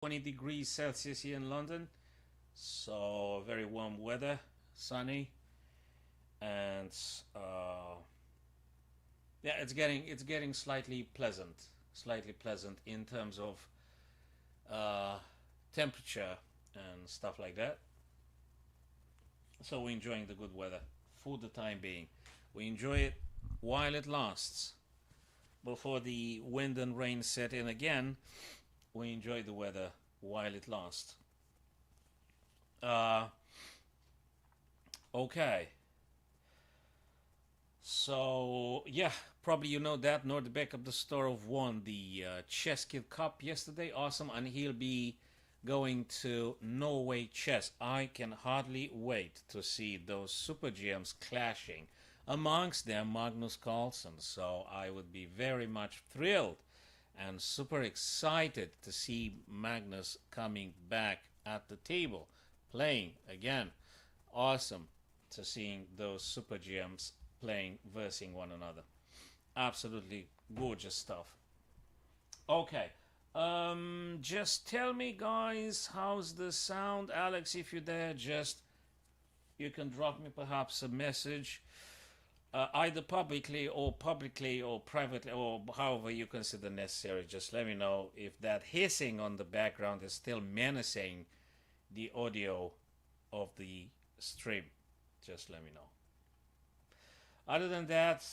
20 degrees Celsius here in London. So very warm weather, sunny, and uh, yeah, it's getting slightly pleasant in terms of uh, temperature and stuff like that. So we're enjoying the good weather for the time being. We enjoy it while it lasts. Before the wind and rain set in again, we enjoy the weather while it lasts. Uh, okay, so yeah, probably you know that Nordbeck of the Store won the Chess Kid Cup yesterday. Awesome, and he'll be going to Norway Chess. I can hardly wait to see those super GMs clashing. Amongst them, Magnus Carlsen. So I would be very much thrilled and super excited to see Magnus coming back at the table, playing again. Awesome to seeing those super GMs playing, versing one another. Absolutely gorgeous stuff. Okay. Just tell me, guys, how's the sound? Alex, if you're there, just you can drop me perhaps a message, either publicly or privately, or however you consider necessary. Just let me know if that hissing on the background is still menacing the audio of the stream. Just let me know. Other than that,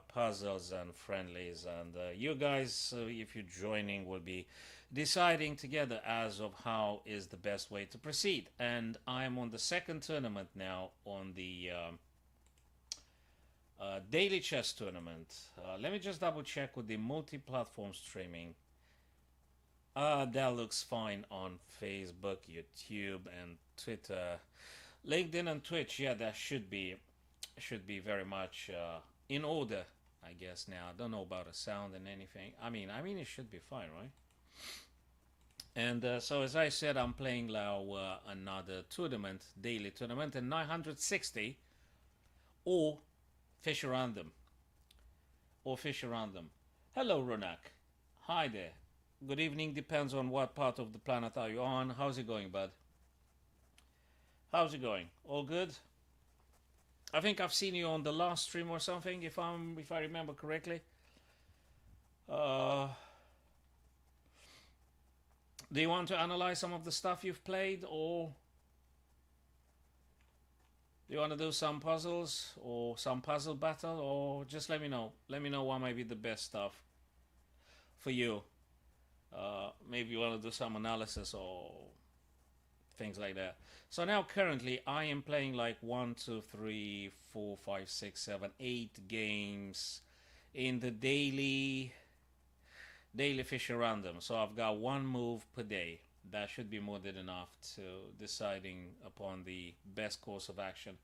puzzles and friendlies, and you guys, if you're joining, will be deciding together as of how is the best way to proceed. And I'm on the second tournament now on the daily chess tournament. Let me just double check with the multi-platform streaming. That looks fine on Facebook, YouTube, and Twitter, LinkedIn, and Twitch. Yeah, that should be very much in order, I guess. Now I don't know about the sound and anything. I mean it should be fine, right? And so as I said, I'm playing now another tournament, daily tournament, and 960 or fish around them, or fish around them. Hello, Ronak. Hi there. Good evening. Depends on what part of the planet are you on. How's it going, bud? How's it going? All good? I think I've seen you on the last stream or something, if I remember correctly. Uh, do you want to analyze some of the stuff you've played, or do you want to do some puzzles or some puzzle battle, or just let me know? Let me know what might be the best stuff for you. Maybe you want to do some analysis or things like that. So now currently I am playing like 1, 2, 3, 4, 5, 6, 7, 8 games in the daily Fisher random. So I've got one move per day. That should be more than enough to deciding upon the best course of action.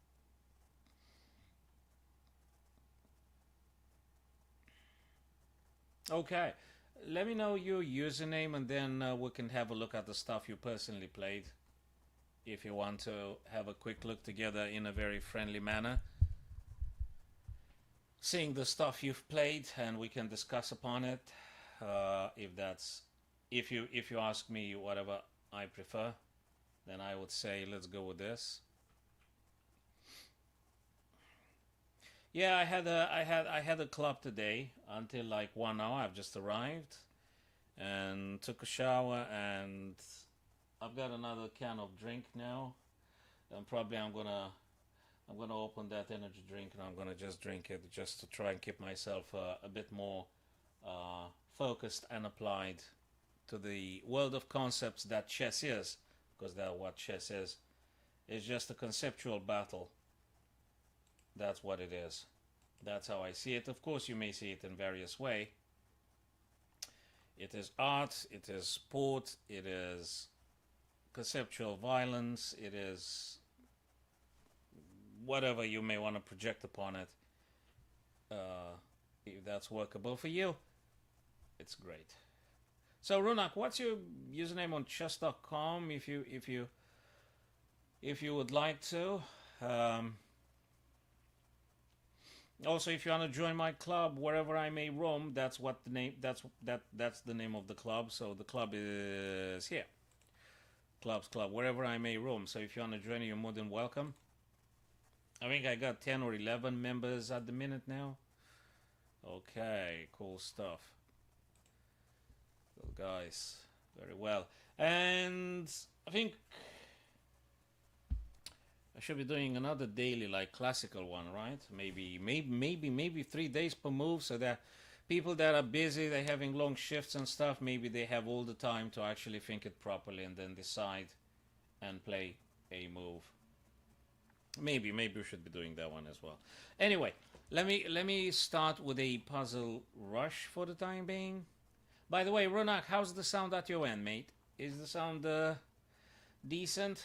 Okay, let me know your username, and then we can have a look at the stuff you personally played, if you want to have a quick look together in a very friendly manner, seeing the stuff you've played, and we can discuss upon it. If that's if you ask me whatever I prefer, then I would say let's go with this. Yeah, I had a club today until like 1 hour. I've just arrived and took a shower, and I've got another can of drink now, and probably I'm gonna open that energy drink, and I'm gonna just drink it just to try and keep myself a bit more focused and applied to the world of concepts that chess is, because that's what chess is. It's just a conceptual battle. That's what it is. That's how I see it. Of course, you may see it in various way. It is art. It is sport. It is conceptual violence. It is whatever you may want to project upon it. If that's workable for you, it's great. So Runak, what's your username on chess.com if you would like to? Um, Also, if you want to join my club, wherever I may roam, that's what the name. That's the name of the club. So the club is here. Clubs Club, wherever I may roam. So if you want to join, you're more than welcome. I think I got 10 or 11 members at the minute now. Okay, cool stuff. Well, guys, very well. And I think I should be doing another daily, like classical one, right? Maybe 3 days per move, so that people that are busy, they're having long shifts and stuff. Maybe they have all the time to actually think it properly and then decide and play a move. Maybe we should be doing that one as well. Anyway, let me start with a puzzle rush for the time being. By the way, Ronak, how's the sound at your end, mate? Is the sound decent?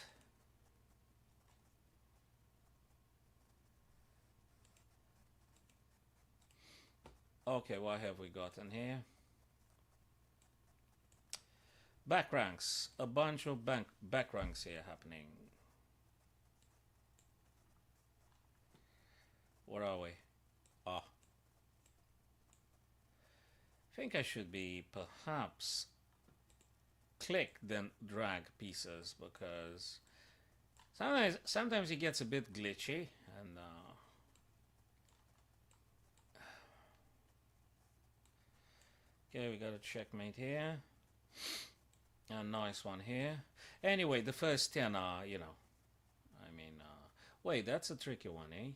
Okay, what have we got in here? Back ranks. A bunch of back ranks here happening. Where are we? Ah. I think I should be perhaps click then drag pieces, because sometimes it gets a bit glitchy, and okay, we got a checkmate here. A nice one here. Anyway, the first 10 are, I mean, wait, that's a tricky one, eh?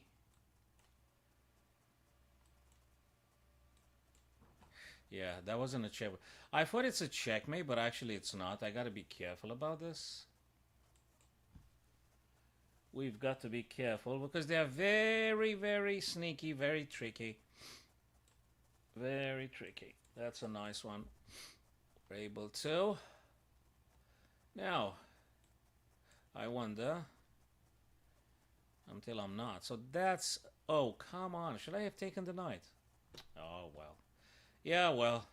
Yeah, that wasn't a check. I thought it's a checkmate, but actually it's not. I gotta be careful about this. We've got to be careful because they are very, very sneaky, very tricky. Very tricky. That's a nice one. We're able to. Now, I wonder. Until I'm not. So that's... Oh, come on. Should I have taken the knight? Oh, well. Yeah, well.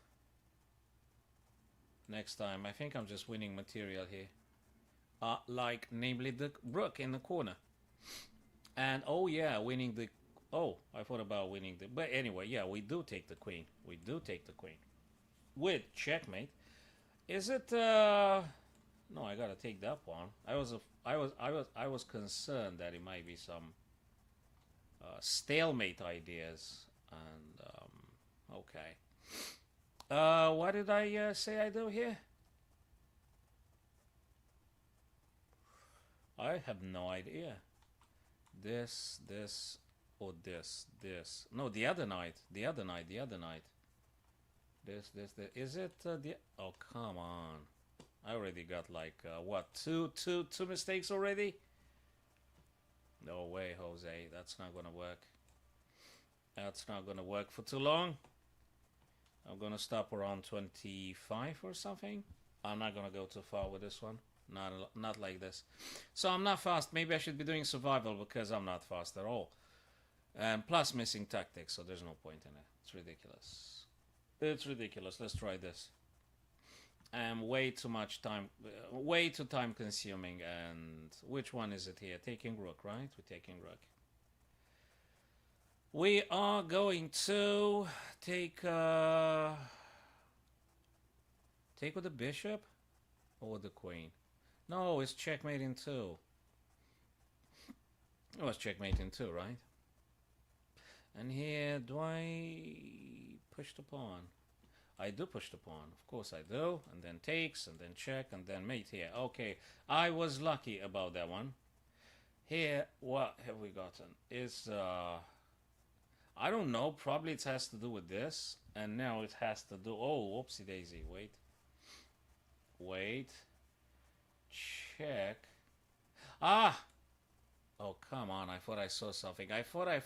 Next time. I think I'm just winning material here. Like, namely the rook in the corner. And, oh yeah, winning the... Oh, I thought about winning the... But anyway, yeah, we do take the queen. We do take the queen. With checkmate. Is it... No, I gotta take that pawn. I was concerned that it might be some stalemate ideas. And, okay. What did I say I do here? I have no idea. This, or this. No, the other knight. The other knight. This. Is it the... Oh, come on. I already got like, what, two mistakes already? No way, Jose. That's not gonna work. That's not gonna work for too long. I'm gonna stop around 25 or something. I'm not gonna go too far with this one. Not like this. So I'm not fast. Maybe I should be doing survival because I'm not fast at all. And plus missing tactics, so there's no point in it. It's ridiculous. It's ridiculous. Let's try this. And way too much time, way too time consuming. And which one is it here? Taking rook, right? We're taking rook. We are going to take with the bishop or the queen. No, it's checkmating too. Oh, it's checkmating too, right? And here, do I push the pawn? I do push the pawn. Of course I do. And then takes, and then check, and then mate here. Okay, I was lucky about that one. Here, what have we gotten? Is, I don't know. Probably it has to do with this. And now it has to do... Oh, whoopsie daisy. Wait. Check. Ah! Oh, come on. I thought I saw something. I thought I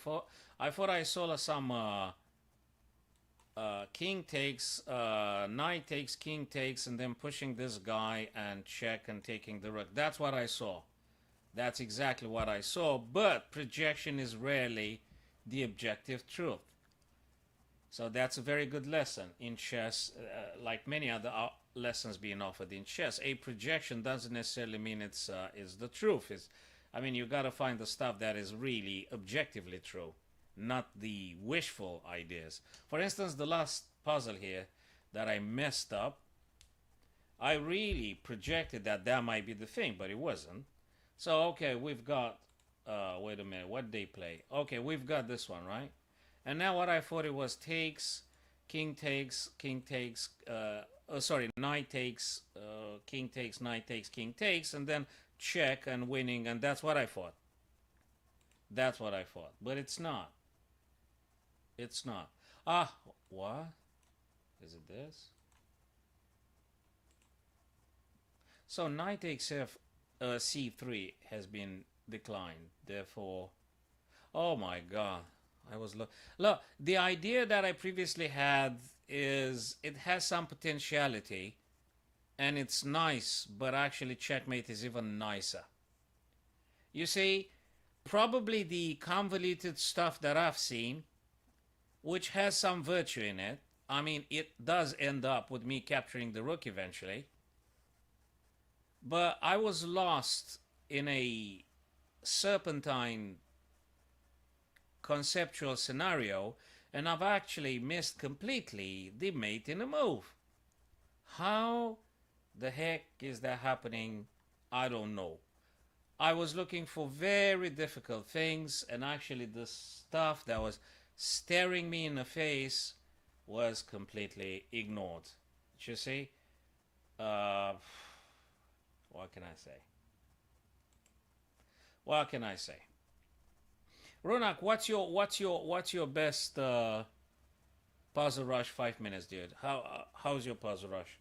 saw some king takes, knight takes, king takes, and then pushing this guy and check and taking the rook. That's what I saw. That's exactly what I saw. But projection is rarely the objective truth. So that's a very good lesson in chess, like many other lessons being offered in chess. A projection doesn't necessarily mean it's is the truth. I mean, you got to find the stuff that is really objectively true. not the wishful ideas. For instance, the last puzzle here that I messed up, I really projected that that might be the thing, but it wasn't. So, okay, we've got, wait a minute, what they play? Okay, we've got this one, right? And now what I thought it was takes, king takes, oh, sorry, knight takes, king takes, knight takes, king takes, and then check and winning, and that's what I thought. That's what I thought. But it's not. It's not. Ah, what? Is it this? So knight takes c3 has been declined. Therefore, oh my god, I was look. The idea that I previously had is it has some potentiality, and it's nice, but actually checkmate is even nicer. You see, probably the convoluted stuff that I've seen, which has some virtue in it. I mean, it does end up with me capturing the rook eventually. But I was lost in a serpentine conceptual scenario, and I've actually missed completely the mate in a move. How the heck is that happening? I don't know. I was looking for very difficult things, and actually the stuff that was staring me in the face was completely ignored. You see? What can I say? What can I say? Ronak, what's your best puzzle rush 5 minutes, dude? How's your puzzle rush?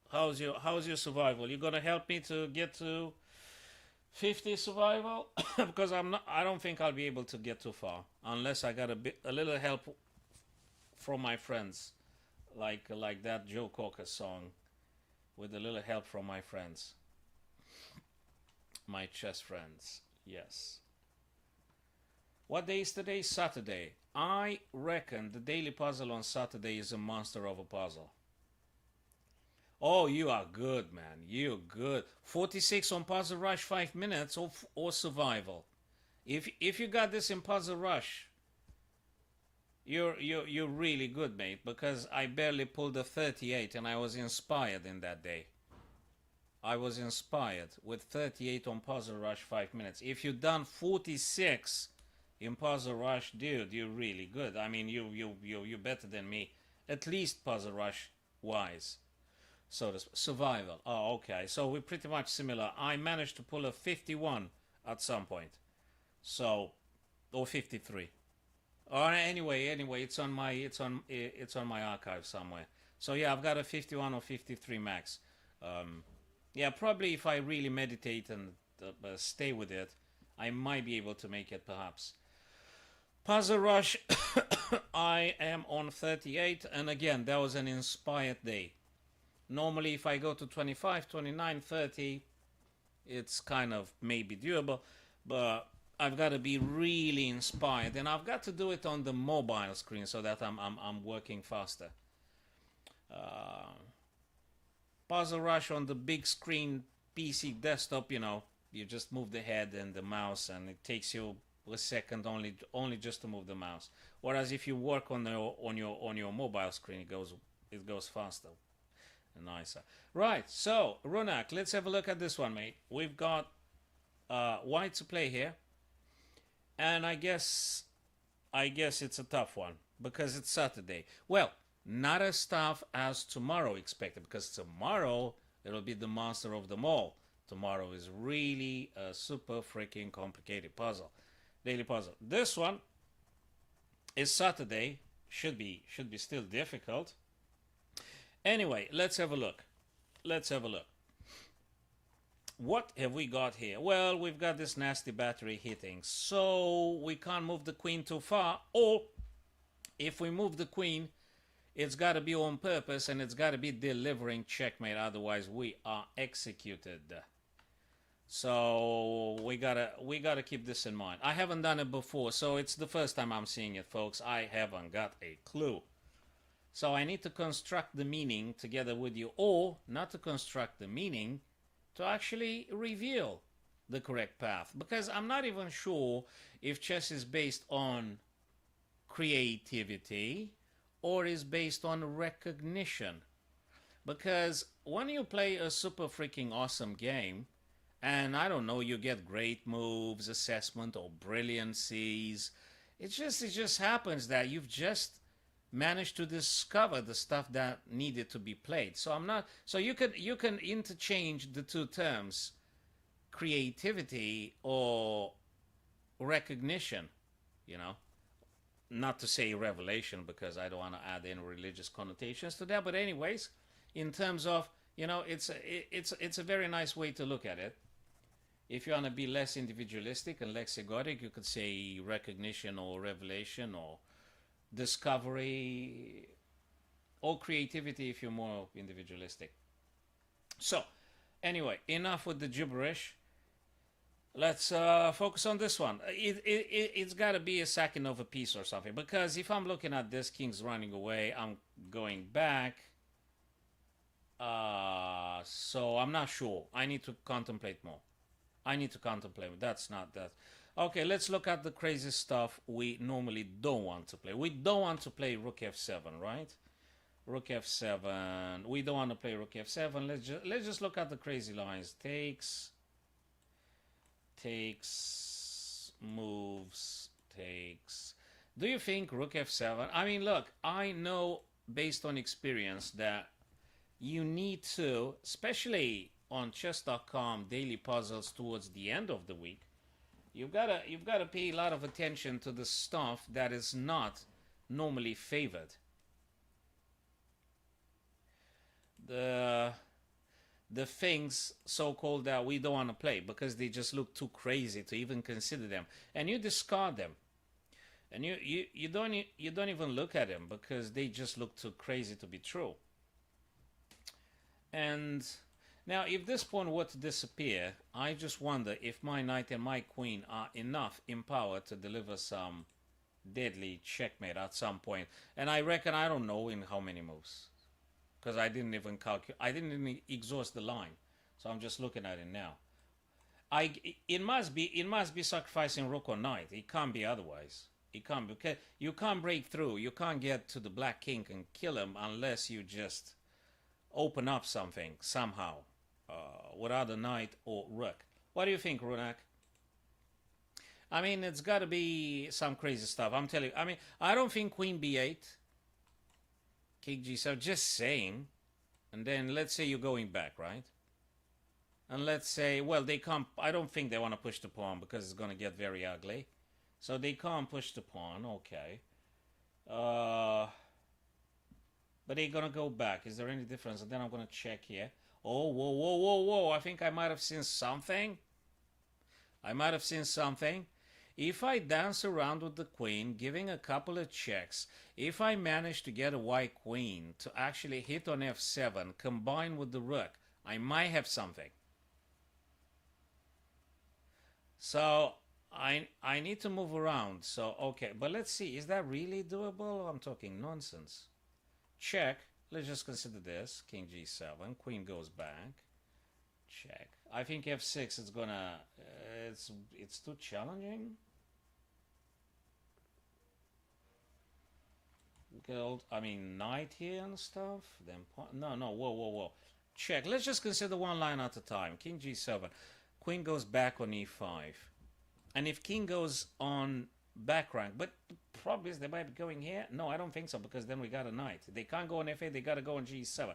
How's your survival? You gonna help me to get to 50 survival? Because I don't think I'll be able to get too far unless I got a little help from my friends, like that Joe Cocker song, with a little help from my friends, my chess friends. Yes. What day is today? Saturday. I reckon the daily puzzle on Saturday is a monster of a puzzle. Oh, you are good, man. You're good. 46 on Puzzle Rush, 5 minutes, or survival. If you got this in Puzzle Rush, you're really good, mate. Because I barely pulled a 38, and I was inspired in that day. I was inspired with 38 on Puzzle Rush, 5 minutes. If you done 46 in Puzzle Rush, dude, you're really good. I mean, you're better than me, at least Puzzle Rush wise. So the survival. Oh, okay. So we're pretty much similar. I managed to pull a 51 at some point. So, or 53. Or anyway, it's on my archive somewhere. So yeah, I've got a 51 or 53 max. Yeah, probably if I really meditate and stay with it, I might be able to make it perhaps. Puzzle Rush, I am on 38, and again, that was an inspired day. Normally, if I go to 25, 29, 30, it's kind of maybe doable, but I've got to be really inspired, and I've got to do it on the mobile screen so that I'm working faster. Puzzle Rush on the big screen PC desktop, you just move the head and the mouse, and it takes you a second only just to move the mouse. Whereas if you work on your mobile screen, it goes faster. Nicer. Right, so Ronak, let's have a look at this one, mate. We've got white to play here, and I guess it's a tough one because it's Saturday. Well, not as tough as tomorrow expected, because tomorrow it'll be the monster of them all. Tomorrow is really a super freaking complicated puzzle, daily puzzle. This one is Saturday, should be still difficult. Anyway, let's have a look. What have we got here? Well, we've got this nasty battery hitting, so we can't move the queen too far, or if we move the queen, it's got to be on purpose, and it's got to be delivering checkmate, otherwise we are executed. So we gotta keep this in mind. I haven't done it before, so it's the first time I'm seeing it, folks. I haven't got a clue. So I need to construct the meaning together with you, or not to construct the meaning, to actually reveal the correct path, because I'm not even sure if chess is based on creativity or is based on recognition. Because when you play a super freaking awesome game, and I don't know, you get great moves, assessment, or brilliancies, it just happens that you've just managed to discover the stuff that needed to be played. So I'm not. So you can interchange the two terms, creativity or recognition. You know, not to say revelation because I don't want to add any religious connotations to that. But anyways, in terms of, it's a very nice way to look at it. If you want to be less individualistic and less egotic, you could say recognition or revelation or discovery or creativity if you're more individualistic. So, anyway, enough with the gibberish. Let's focus on this one. It's got to be a second of a piece or something, because if I'm looking at this, king's running away, I'm going back. So I'm not sure. I need to contemplate more. That's not that. Okay, let's look at the crazy stuff we normally don't want to play. We don't want to play rook f7, right? Rook f7. We don't want to play rook f7. Let's just look at the crazy lines. Takes, moves, takes. Do you think rook f7? I mean, look, I know based on experience that you need to, especially on chess.com daily puzzles towards the end of the week, you've got to pay a lot of attention to the stuff that is not normally favored. The things so-called that we don't want to play because they just look too crazy to even consider them, and you discard them, and you don't even look at them because they just look too crazy to be true. And now, if this pawn were to disappear, I just wonder if my knight and my queen are enough in power to deliver some deadly checkmate at some point. And I reckon, I don't know in how many moves, because I didn't even calculate. I didn't even exhaust the line, so I'm just looking at it now. It must be sacrificing rook or knight. It can't be otherwise. It can't, because you can't break through. You can't get to the black king and kill him unless you just open up something somehow, without a knight or rook. What do you think, Runak? I mean, it's got to be some crazy stuff. I'm telling you. I mean, I don't think queen b8, king g7. Just saying. And then let's say you're going back, right? And let's say, well, they can't. I don't think they want to push the pawn because it's going to get very ugly. So they can't push the pawn. Okay. But they're going to go back. Is there any difference? And then I'm going to check here. Oh, whoa, whoa, whoa, whoa. I think I might have seen something. If I dance around with the queen, giving a couple of checks, if I manage to get a white queen to actually hit on f7, combined with the rook, I might have something. So I need to move around. So, okay. But let's see. Is that really doable? I'm talking nonsense. Check. Let's just consider this. King g7. Queen goes back. Check. I think f6 is gonna... it's too challenging. Gold. I mean, knight here and stuff. Then no. Whoa, whoa, whoa. Check. Let's just consider one line at a time. King g7. Queen goes back on e5. And if king goes on back rank, but the problem is they might be going here. No, I don't think so, because then we got a knight. They can't go on f8. They got to go on g7.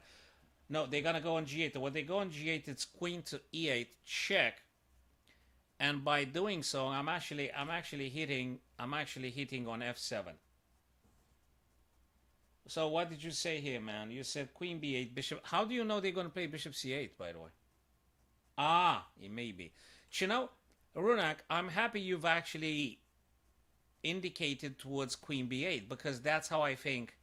No, they're gonna go on g8. When they go on g8, it's queen to e8 check. And by doing so, I'm actually hitting on f7. So what did you say here, man? You said queen b8, bishop. How do you know they're gonna play bishop c8, by the way? Ah, it may be. You know, Runak, I'm happy you've actually indicated towards queen b8, because that's how I think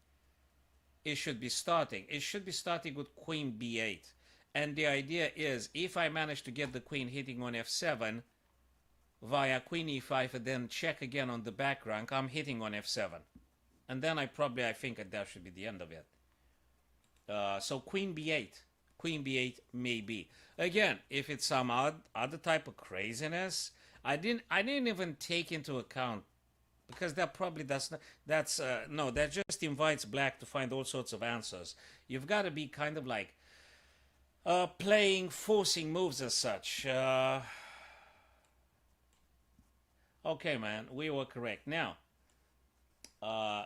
it should be starting. It should be starting with queen b8. And the idea is, if I manage to get the queen hitting on f7 via queen e5 and then check again on the back rank, I'm hitting on f7. And then I think that should be the end of it. So queen b8. Queen b8 maybe. Again, if it's some other type of craziness, I didn't even take into account because that probably does not. That's no, that just invites black to find all sorts of answers. You've got to be kind of like playing forcing moves as such. Okay, man, we were correct. Now, uh,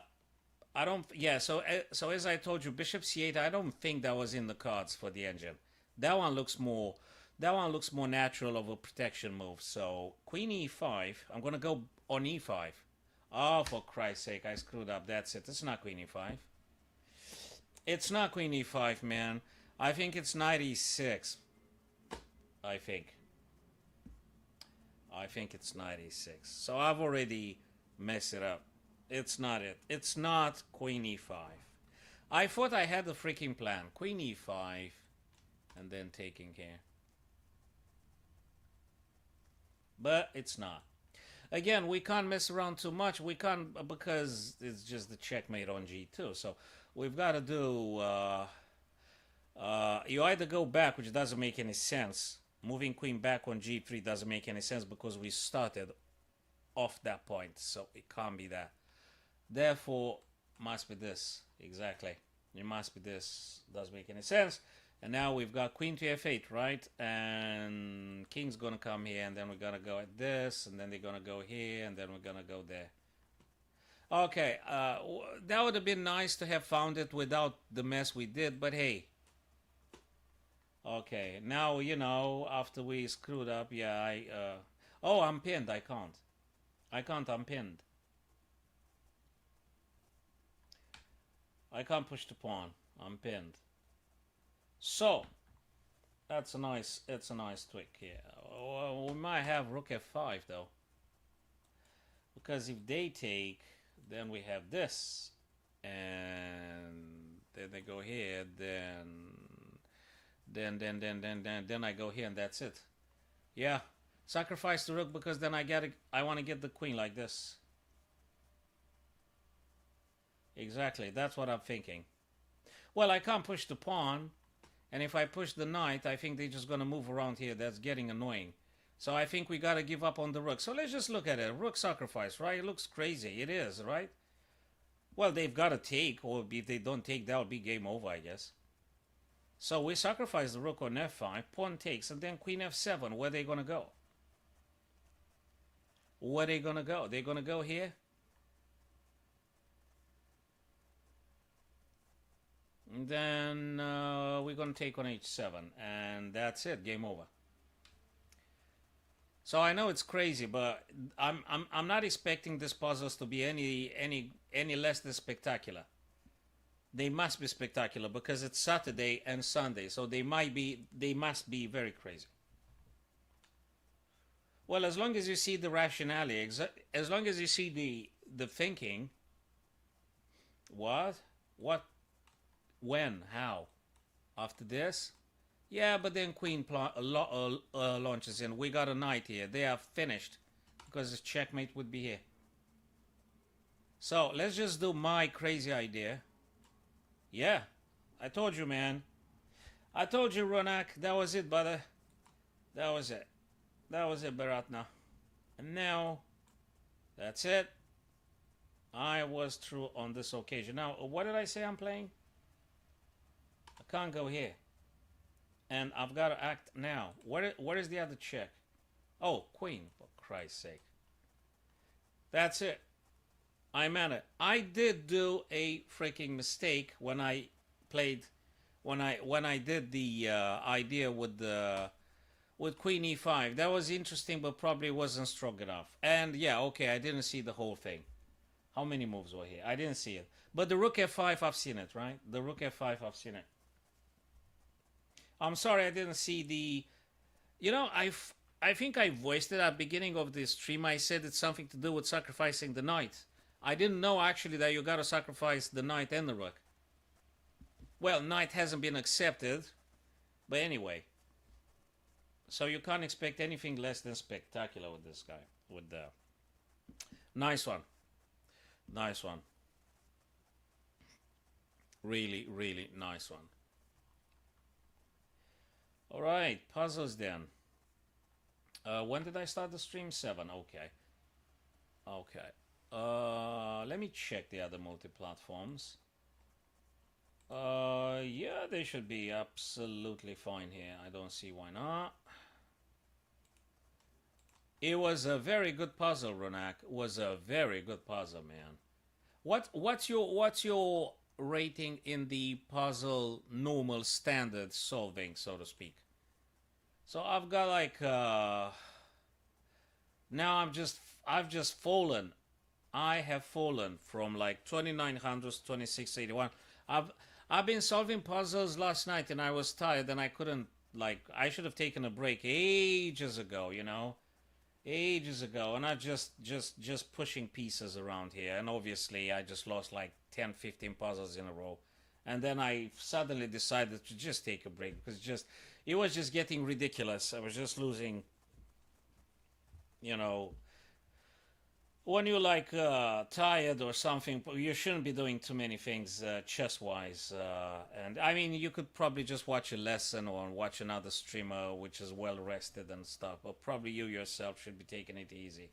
I don't. Yeah. So as I told you, Bishop C8. I don't think that was in the cards for the engine. That one looks more. That one looks more natural of a protection move. So Queen E5. I'm gonna go on E5. Oh, for Christ's sake, I screwed up. That's it. It's not Queen E5. It's not Queen E5, man. I think it's Knight E6. I think. I think it's Knight E6. So I've already messed it up. It's not it. It's not Queen E5. I thought I had the freaking plan. Queen E5 and then taking care. But it's not. Again, we can't mess around too much. We can't because it's just the checkmate on G2. So we've got to do... you either go back, which doesn't make any sense. Moving queen back on G3 doesn't make any sense because we started off that point. So it can't be that. Therefore, must be this. Exactly. It must be this. Doesn't make any sense. And now we've got queen to F8, right? And king's going to come here, and then we're going to go at this, and then they're going to go here, and then we're going to go there. Okay, that would have been nice to have found it without the mess we did, but hey. Okay, now, you know, after we screwed up, yeah, oh, I'm pinned. I can't. I'm pinned. I can't push the pawn. I'm pinned. So, it's a nice tweak here. Well, we might have rook f5 though, because if they take, then we have this, and then they go here, then I go here, and that's it. Yeah, sacrifice the rook because then I want to get the queen like this. Exactly, that's what I'm thinking. Well, I can't push the pawn. And if I push the knight, I think they're just going to move around here. That's getting annoying. So I think we got to give up on the rook. So let's just look at it. Rook sacrifice, right? It looks crazy. It is, right? Well, they've got to take, or if they don't take, that'll be game over, I guess. So we sacrifice the rook on f5. Pawn takes, and then queen f7. Where are they going to go? Where are they going to go? They're going to go here? And then we're going to take on h7, and that's it. Game over. So I know it's crazy, but I'm not expecting these puzzles to be any less than spectacular. They must be spectacular because it's Saturday and Sunday, so they must be very crazy. Well, as long as you see the rationality, as long as you see the thinking. What? When? How? After this? Yeah, but then queen launches in. We got a knight here. They are finished because the checkmate would be here. So let's just do my crazy idea. Yeah, I told you, man. I told you, Ronak. That was it, brother. That was it. That was it, Baratna. And now, that's it. I was true on this occasion. Now, what did I say I'm playing? I can't go here. And I've got to act now. What is the other check? Oh, queen, for Christ's sake. That's it. I'm at it. I did do a freaking mistake when I played, when I did the idea with queen e5. That was interesting, but probably wasn't strong enough. And yeah, okay, I didn't see the whole thing. How many moves were here? I didn't see it. But the rook f5, I've seen it, right? The rook f5, I've seen it. I'm sorry I didn't see the... You know, I think I voiced it at the beginning of the stream. I said it's something to do with sacrificing the knight. I didn't know actually that you got to sacrifice the knight and the rook. Well, knight hasn't been accepted. But anyway. So you can't expect anything less than spectacular with this guy. With the... Nice one. Nice one. Really, really nice one. All right, puzzles then. When did I start the stream? 7. Okay. Okay. Let me check the other multi-platforms. Yeah, they should be absolutely fine here. I don't see why not. It was a very good puzzle, Ronak. It was a very good puzzle, man. What's your rating in the puzzle normal standard solving, so to speak? So I've got like now I've just fallen. I have fallen from like 2900 to 2681. I've I've been solving puzzles last night and I was tired and I couldn't, like, I should have taken a break ages ago, ages ago, and I just pushing pieces around here, and obviously I just lost like 10, 15 puzzles in a row, and then I suddenly decided to just take a break because just it was just getting ridiculous. I was just losing, you know when you're like tired or something, you shouldn't be doing too many things chess wise. And I mean, you could probably just watch a lesson or watch another streamer which is well rested and stuff. But probably you yourself should be taking it easy.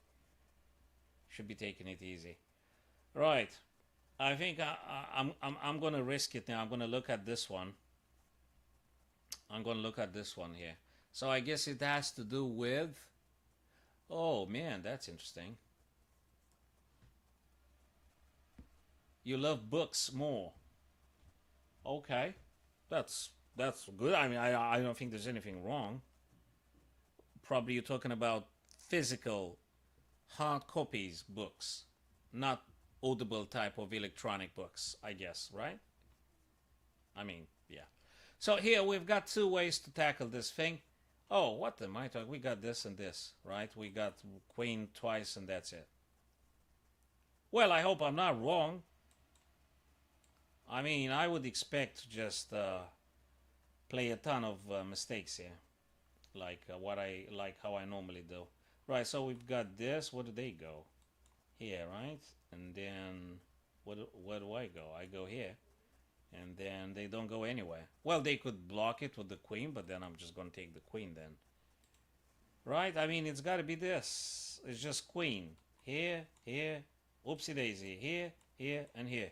Should be taking it easy. Right. I think I'm gonna risk it now. I'm gonna look at this one. I'm gonna look at this one here. So I guess it has to do with. Oh man, that's interesting. You love books more. Okay, that's good. I mean, I don't think there's anything wrong. Probably you're talking about physical, hard copies books, not audible type of electronic books. I guess, right? I mean, yeah. So here we've got two ways to tackle this thing. Oh, what am I talking? We got this and this, right? We got queen twice and that's it. Well, I hope I'm not wrong. I mean, I would expect to just play a ton of mistakes here, like how I normally do. Right. So we've got this. Where do they go? Here, right? And then where do I go? I go here, and then they don't go anywhere. Well, they could block it with the queen, but then I'm just gonna take the queen then. Right? I mean, it's got to be this. It's just queen here, here, oopsie daisy, here, here, and here.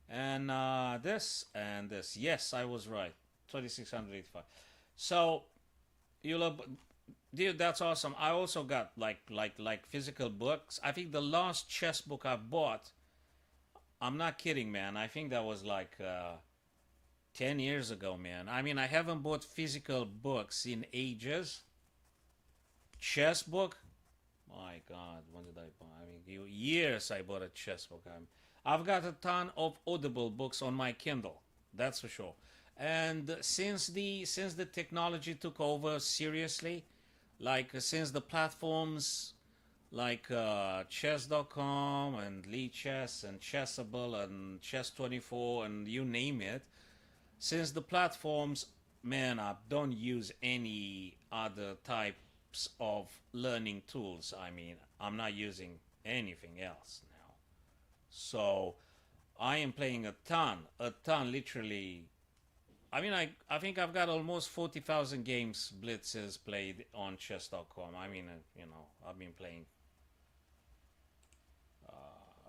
And this and this. Yes, I was right. 2685. So you love, dude. That's awesome. I also got like physical books. I think the last chess book I bought. I'm not kidding, man. I think that was like 10 years ago, man. I mean, I haven't bought physical books in ages. Chess book. My God, when did I buy? I mean, years I bought a chess book. I've got a ton of Audible books on my Kindle. That's for sure. And since the technology took over seriously, like since the platforms like chess.com and Lee Chess and Chessable and Chess24 and you name it, since the platforms, man, I don't use any other types of learning tools. I mean, I'm not using anything else now. So I am playing a ton, literally. I mean, I think I've got almost 40,000 games, blitzes played on chess.com. I mean, I've been playing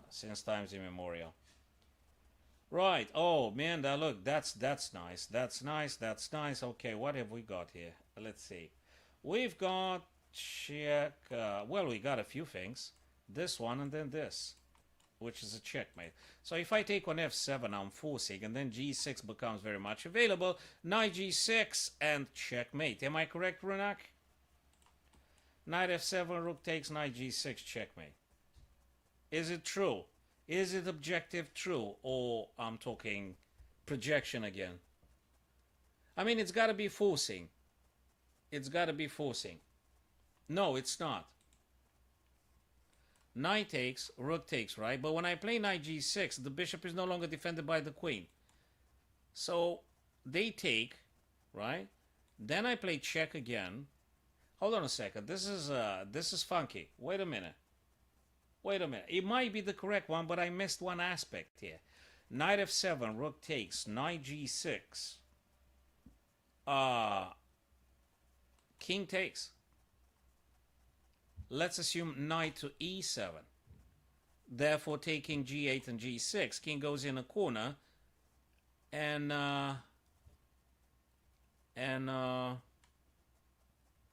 since times immemorial. Right. Oh man, look, that's nice. That's nice. That's nice. Okay, what have we got here? Let's see. We've got check. Well, we got a few things. This one and then this, which is a checkmate. So if I take on f7, I'm forcing, and then g6 becomes very much available. Knight g6 and checkmate. Am I correct, Runak? Knight f7, rook takes, knight g6, checkmate. Is it true? Is it objective true? Or I'm talking projection again? I mean, it's got to be forcing. It's got to be forcing. No, it's not. Knight takes, rook takes, right? But when I play knight g6, the bishop is no longer defended by the queen. So they take, right? Then I play check again. Hold on a second. This is funky. Wait a minute. Wait a minute. It might be the correct one, but I missed one aspect here. Knight f7, rook takes, knight g6. King takes. Let's assume knight to e7. Therefore, taking g8 and g6. King goes in a corner, and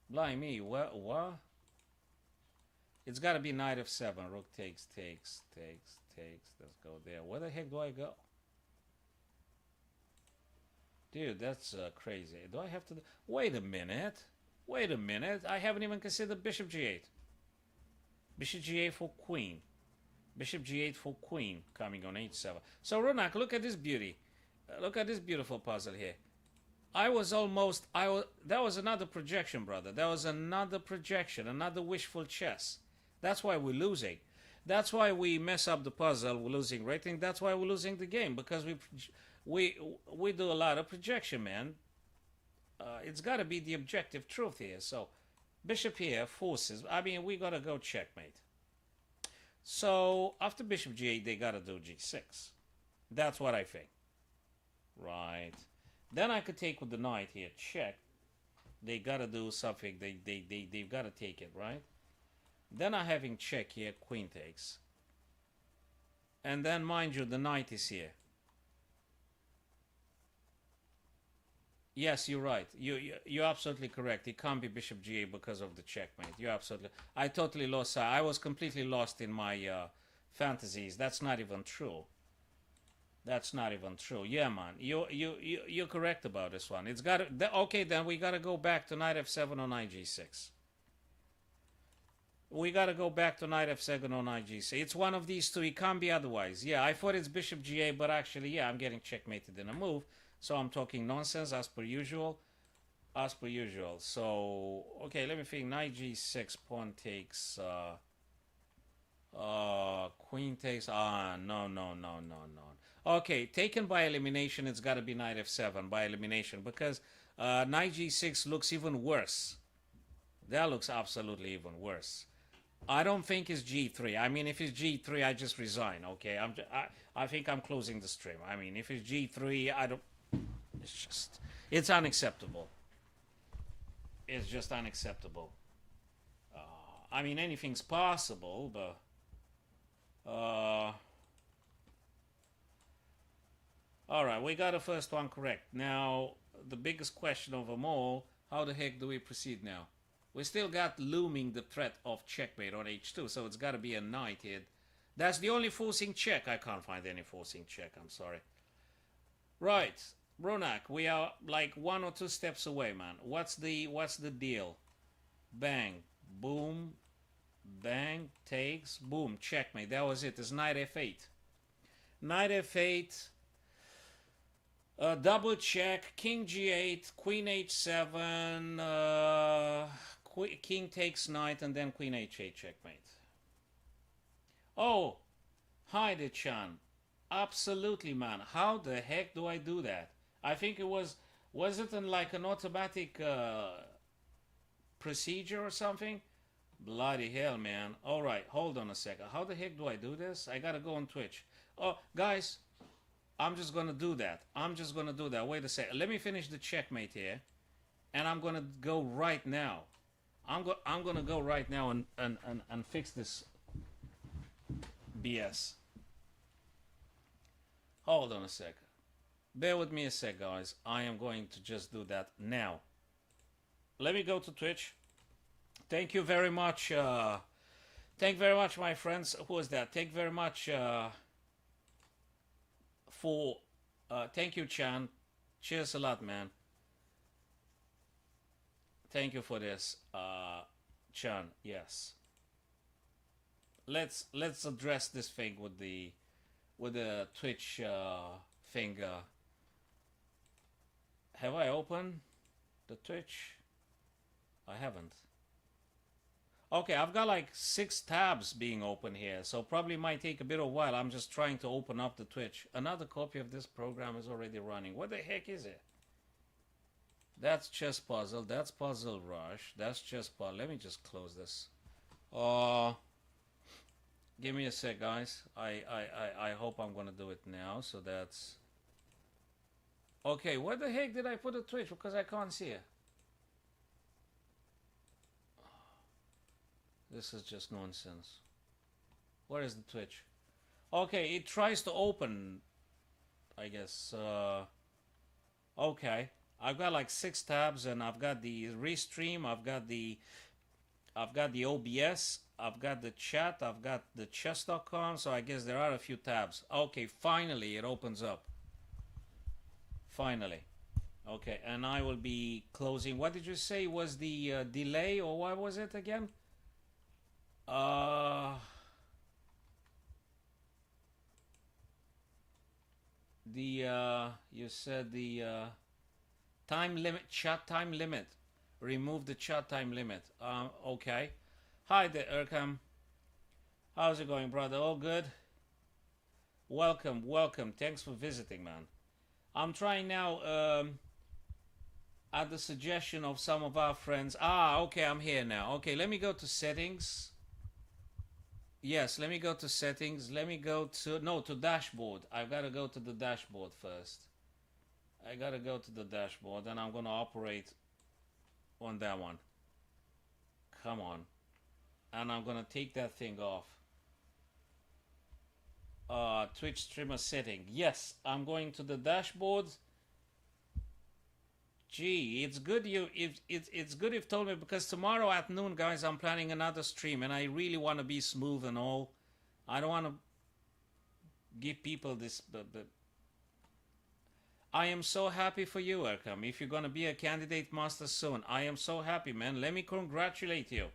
blimey, what? It's got to be knight f7. Rook takes. Let's go there. Where the heck do I go? Dude, that's crazy. Do I have to... Wait a minute. I haven't even considered bishop g8. Bishop g8 for queen. Bishop g8 for queen coming on h7. So, Ronak, look at this beauty. Look at this beautiful puzzle here. That was another projection, brother. That was another projection, another wishful chess. That's why we're losing. That's why we mess up the puzzle. We're losing rating. That's why we're losing the game, because we do a lot of projection, man. It's got to be the objective truth here. So, bishop here forces. I mean, we got to go checkmate. So, after bishop g8, they got to do g6. That's what I think. Right. Then I could take with the knight here. Check. They got to do something. They've got to take it, right? Then I'm having check here. Queen takes. And then, mind you, the knight is here. Yes, you're right. You're absolutely correct. It can't be bishop g8 because of the checkmate. You're absolutely... I totally lost. I was completely lost in my fantasies. That's not even true. That's not even true. Yeah, man. You're correct about this one. It's got to... Okay, then we got to go back to knight f7 or knight g6. We got to go back to knight f7 or knight g6. It's one of these two. It can't be otherwise. Yeah, I thought it's bishop g8, but actually, yeah, I'm getting checkmated in a move. So I'm talking nonsense as per usual. So, okay, let me think. Knight g6, pawn takes, queen takes, no. Okay, taken by elimination, it's got to be knight f7 by elimination, because knight g6 looks even worse. That looks absolutely even worse. I don't think it's g3. I mean, if it's g3, I just resign, okay? I think I'm closing the stream. I mean, if it's g3, I don't... It's unacceptable. It's just unacceptable. I mean, anything's possible, but... Alright, we got the first one correct. Now, the biggest question of them all, how the heck do we proceed now? We still got looming the threat of checkmate on h2, so it's got to be a knight here. That's the only forcing check. I can't find any forcing check, I'm sorry. Right. Ronak, we are like 1 or 2 steps away, man. What's the deal? Bang, boom, bang, takes, boom, checkmate. That was it. It's knight f8. Knight f8, double check, king g8, queen h7, king takes knight, and then queen h8 checkmate. Oh, hi there, Chan. Absolutely, man. How the heck do I do that? I think it was it in like an automatic procedure or something? Bloody hell, man. Alright, hold on a second. How the heck do I do this? I gotta go on Twitch. Oh, guys, I'm just gonna do that. Wait a second. Let me finish the checkmate here. And I'm gonna go right now. I'm gonna go right now and fix this BS. Hold on a second. Bear with me a sec, guys. I am going to just do that now. Let me go to Twitch. Thank you very much. Thank you very much, my friends. Who is that? Thank you very much for... thank you, Chan. Cheers a lot, man. Thank you for this, Chan. Yes. Let's address this thing with the Twitch thing. Have I opened the Twitch? I haven't. Okay, I've got like 6 tabs being open here, so probably might take a bit of a while. I'm just trying to open up the Twitch. Another copy of this program is already running. What the heck is it? That's Chess Puzzle. That's Puzzle Rush. That's Chess Puzzle. Let me just close this. Give me a sec, guys. I hope I'm gonna do it now. So that's okay. Where the heck did I put the Twitch? Because I can't see it. This is just nonsense. Where is the Twitch? Okay, it tries to open. I guess. Okay. I've got like 6 tabs, and I've got the restream. I've got the OBS. I've got the chat. I've got the chess.com. So I guess there are a few tabs. Okay, finally it opens up. Finally. Okay, and I will be closing. What did you say was the delay, or what was it again? You said the time limit, chat time limit. Remove the chat time limit. Okay. Hi there, Erkam. How's it going, brother? All good? Welcome, welcome. Thanks for visiting, man. I'm trying now, at the suggestion of some of our friends. Okay, I'm here now. Okay, let me go to settings. Yes, let me go to settings. Let me go to, no, to dashboard. I've got to go to the dashboard first. I got to go to the dashboard, and I'm going to operate on that one. Come on. And I'm going to take that thing off. Twitch streamer setting. Yes, I'm going to the dashboard. Gee, it's good it's good you've told me, because tomorrow at noon, guys, I'm planning another stream, and I really want to be smooth and all. I don't want to give people this, but I am so happy for you, Erkam. If you're gonna be a candidate master soon, I am so happy, man. Let me congratulate you.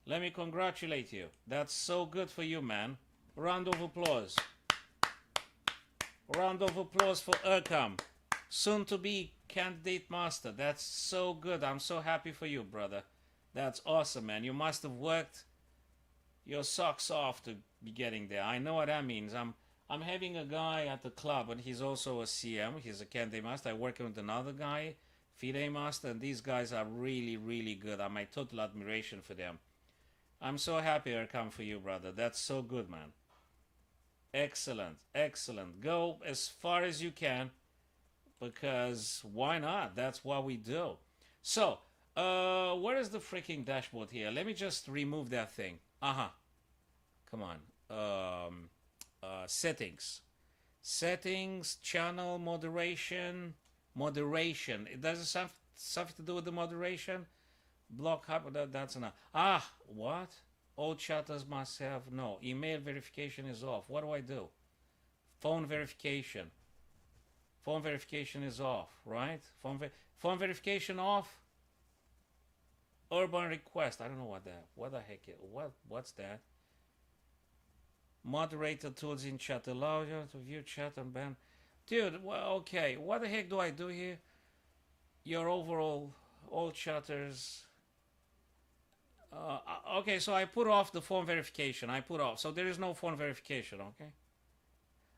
Let me congratulate you. That's so good for you, man. Round of applause. Round of applause for Erkam, soon to be candidate master. That's so good. I'm so happy for you, brother. That's awesome, man. You must have worked your socks off to be getting there. I know what that means. I'm having a guy at the club, and he's also a CM. He's a candidate master. I work with another guy, FIDE master, and these guys are really, really good. I have my total admiration for them. I'm so happy I come for you, brother. That's so good, man. Excellent, excellent. Go as far as you can, because why not? That's what we do. So, where is the freaking dashboard here? Let me just remove that thing. Come on. Settings. Settings, channel, moderation. Moderation. It doesn't have something to do with the moderation. Block hyper, that's enough. What? All chatters must have, no. Email verification is off. What do I do? Phone verification. Phone verification is off, right? Phone verification off. Urban request. I don't know what that. What the heck? What's that? Moderator tools in chat. Allow you to view chat and ban. Dude, well, okay. What the heck do I do here? Your overall, all chatters. Okay, so I put off the phone verification. I put off. So there is no phone verification, okay?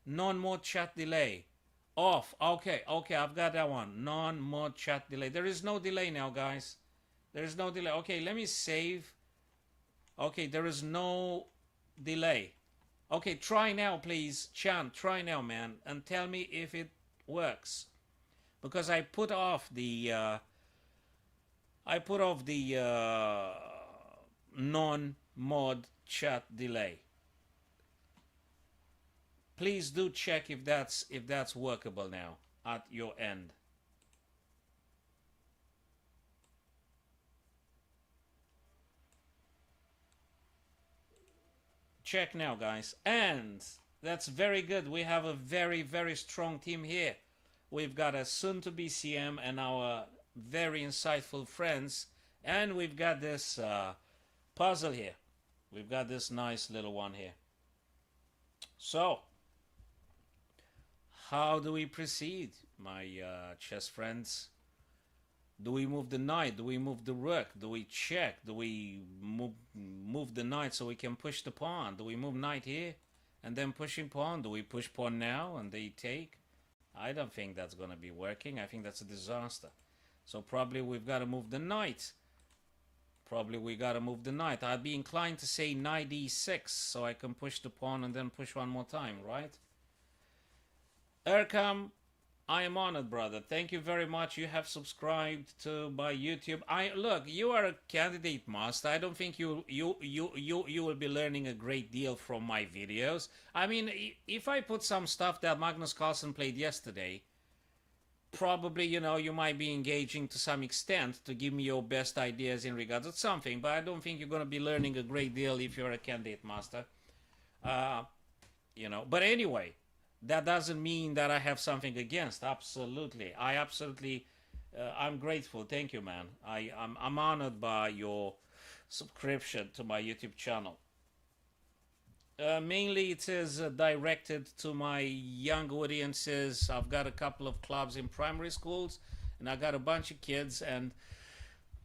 Non-mode chat delay. Off. Okay, I've got that one. Non-mode chat delay. There is no delay now, guys. There is no delay. Okay, let me save. Okay, there is no delay. Okay, try now, please. Chan, try now, man, and tell me if it works. Because I put off the non-mod chat delay. Please do check if that's workable now at your end. Check now, guys. And that's very good. We have a very, very strong team here. We've got a soon-to-be CM and our very insightful friends. And we've got this puzzle here. We've got this nice little one here. So, how do we proceed, my chess friends? Do we move the knight? Do we move the rook? Do we check? Do we move the knight so we can push the pawn? Do we move knight here and then pushing pawn? Do we push pawn now and they take? I don't think that's going to be working. I think that's a disaster. So probably we've got to move the knight. Probably we gotta move the knight. I'd be inclined to say knight e6, so I can push the pawn and then push one more time, right? Erkam, I am honored, brother. Thank you very much. You have subscribed to my YouTube. I look, you are a candidate master. I don't think you will be learning a great deal from my videos. I mean, if I put some stuff that Magnus Carlsen played yesterday, probably, you know, you might be engaging to some extent to give me your best ideas in regards to something, but I don't think you're going to be learning a great deal if you're a candidate master. You know, but anyway, that doesn't mean that I have something against. Absolutely. I'm grateful. Thank you, man. I'm honored by your subscription to my YouTube channel. Mainly it is directed to my young audiences. I've got a couple of clubs in primary schools, and I got a bunch of kids, and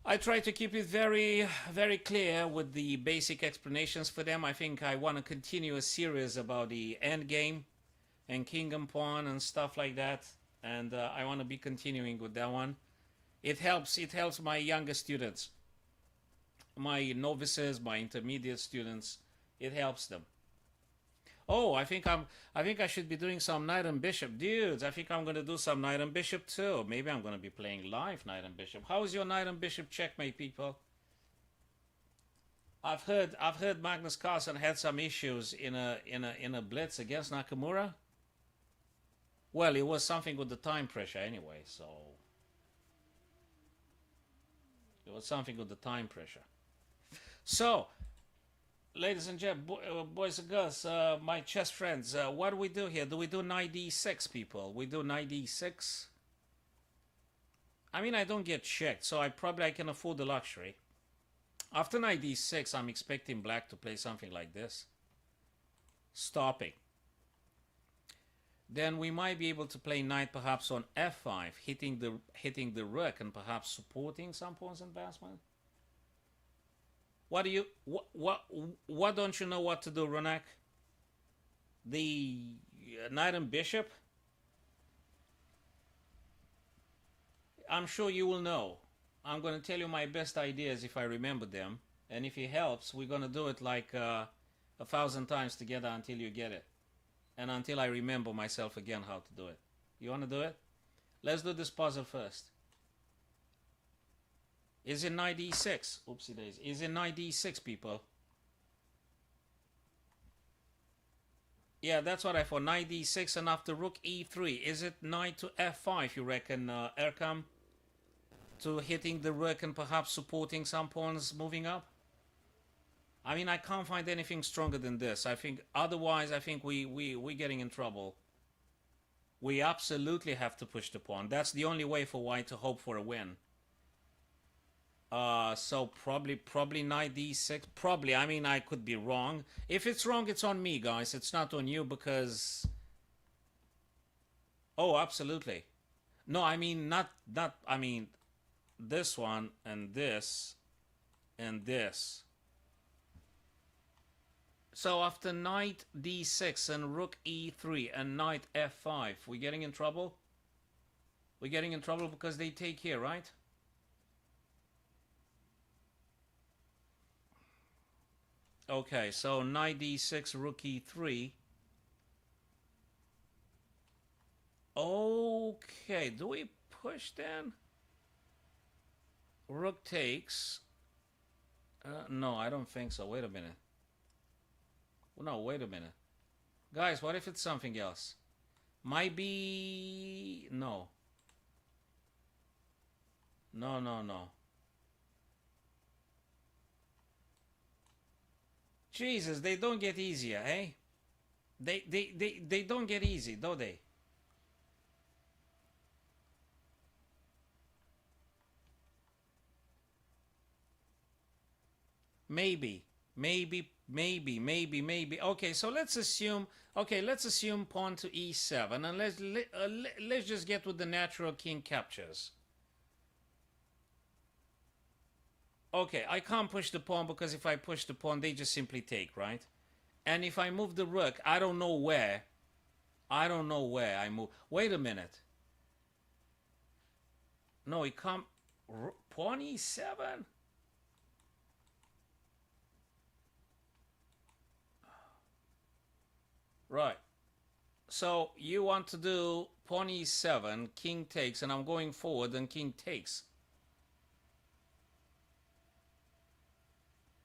I try to keep it very, very clear with the basic explanations for them. I think I want to continue a series about the end game and kingdom pawn and stuff like that, and I want to be continuing with that one. It helps my younger students, my novices, my intermediate students. It helps them. Oh, I think I should be doing some knight and bishop. Dudes, I think I'm going to do some knight and bishop too. Maybe I'm going to be playing live knight and bishop. How's your knight and bishop checkmate, people? I've heard Magnus Carlsen had some issues in a blitz against Nakamura. Well, it was something with the time pressure anyway, so it was something with the time pressure. So, ladies and gentlemen, boys and girls, my chess friends, what do we do here? Do we do knight d6, people? We do knight d6. I mean, I don't get checked, so I can afford the luxury. After knight d6, I'm expecting black to play something like this. Stopping. Then we might be able to play knight perhaps on f5, hitting the rook and perhaps supporting some pawn's advancement. What don't you know what to do, Ronak? The knight and bishop? I'm sure you will know. I'm going to tell you my best ideas if I remember them. And if it helps, we're going to do it like 1,000 times together until you get it. And until I remember myself again how to do it. You want to do it? Let's do this puzzle first. Is it knight d6? Oopsie days. Is it knight d6, people? Yeah, that's what I thought. Knight d6 and after rook e3. Is it knight to f5, you reckon, Erkam? To hitting the rook and perhaps supporting some pawns moving up? I mean, I can't find anything stronger than this. I think otherwise, I think we're getting in trouble. We absolutely have to push the pawn. That's the only way for white to hope for a win. So probably knight d6. Probably. I mean, I could be wrong. If it's wrong, it's on me, guys. It's not on you because... Oh, absolutely. No, I mean, I mean, this one and this and this. So after knight d6 and rook e3 and knight f5, we're getting in trouble? We're getting in trouble because they take here, right? Okay, so knight d6, rook e3. Okay, do we push then? Rook takes. No, I don't think so. Wait a minute. No, wait a minute. Guys, what if it's something else? Might be... No. No. Jesus, they don't get easier, eh? They don't get easy, do they? Maybe. Okay, so let's assume. Okay, let's assume pawn to e7, and let's just get with the natural king captures. Okay, I can't push the pawn because if I push the pawn, they just simply take, right? And if I move the rook, I don't know where. I move. Wait a minute. No, it can't. Pawn e7. Right. So you want to do pawn e7, king takes, and I'm going forward, and king takes.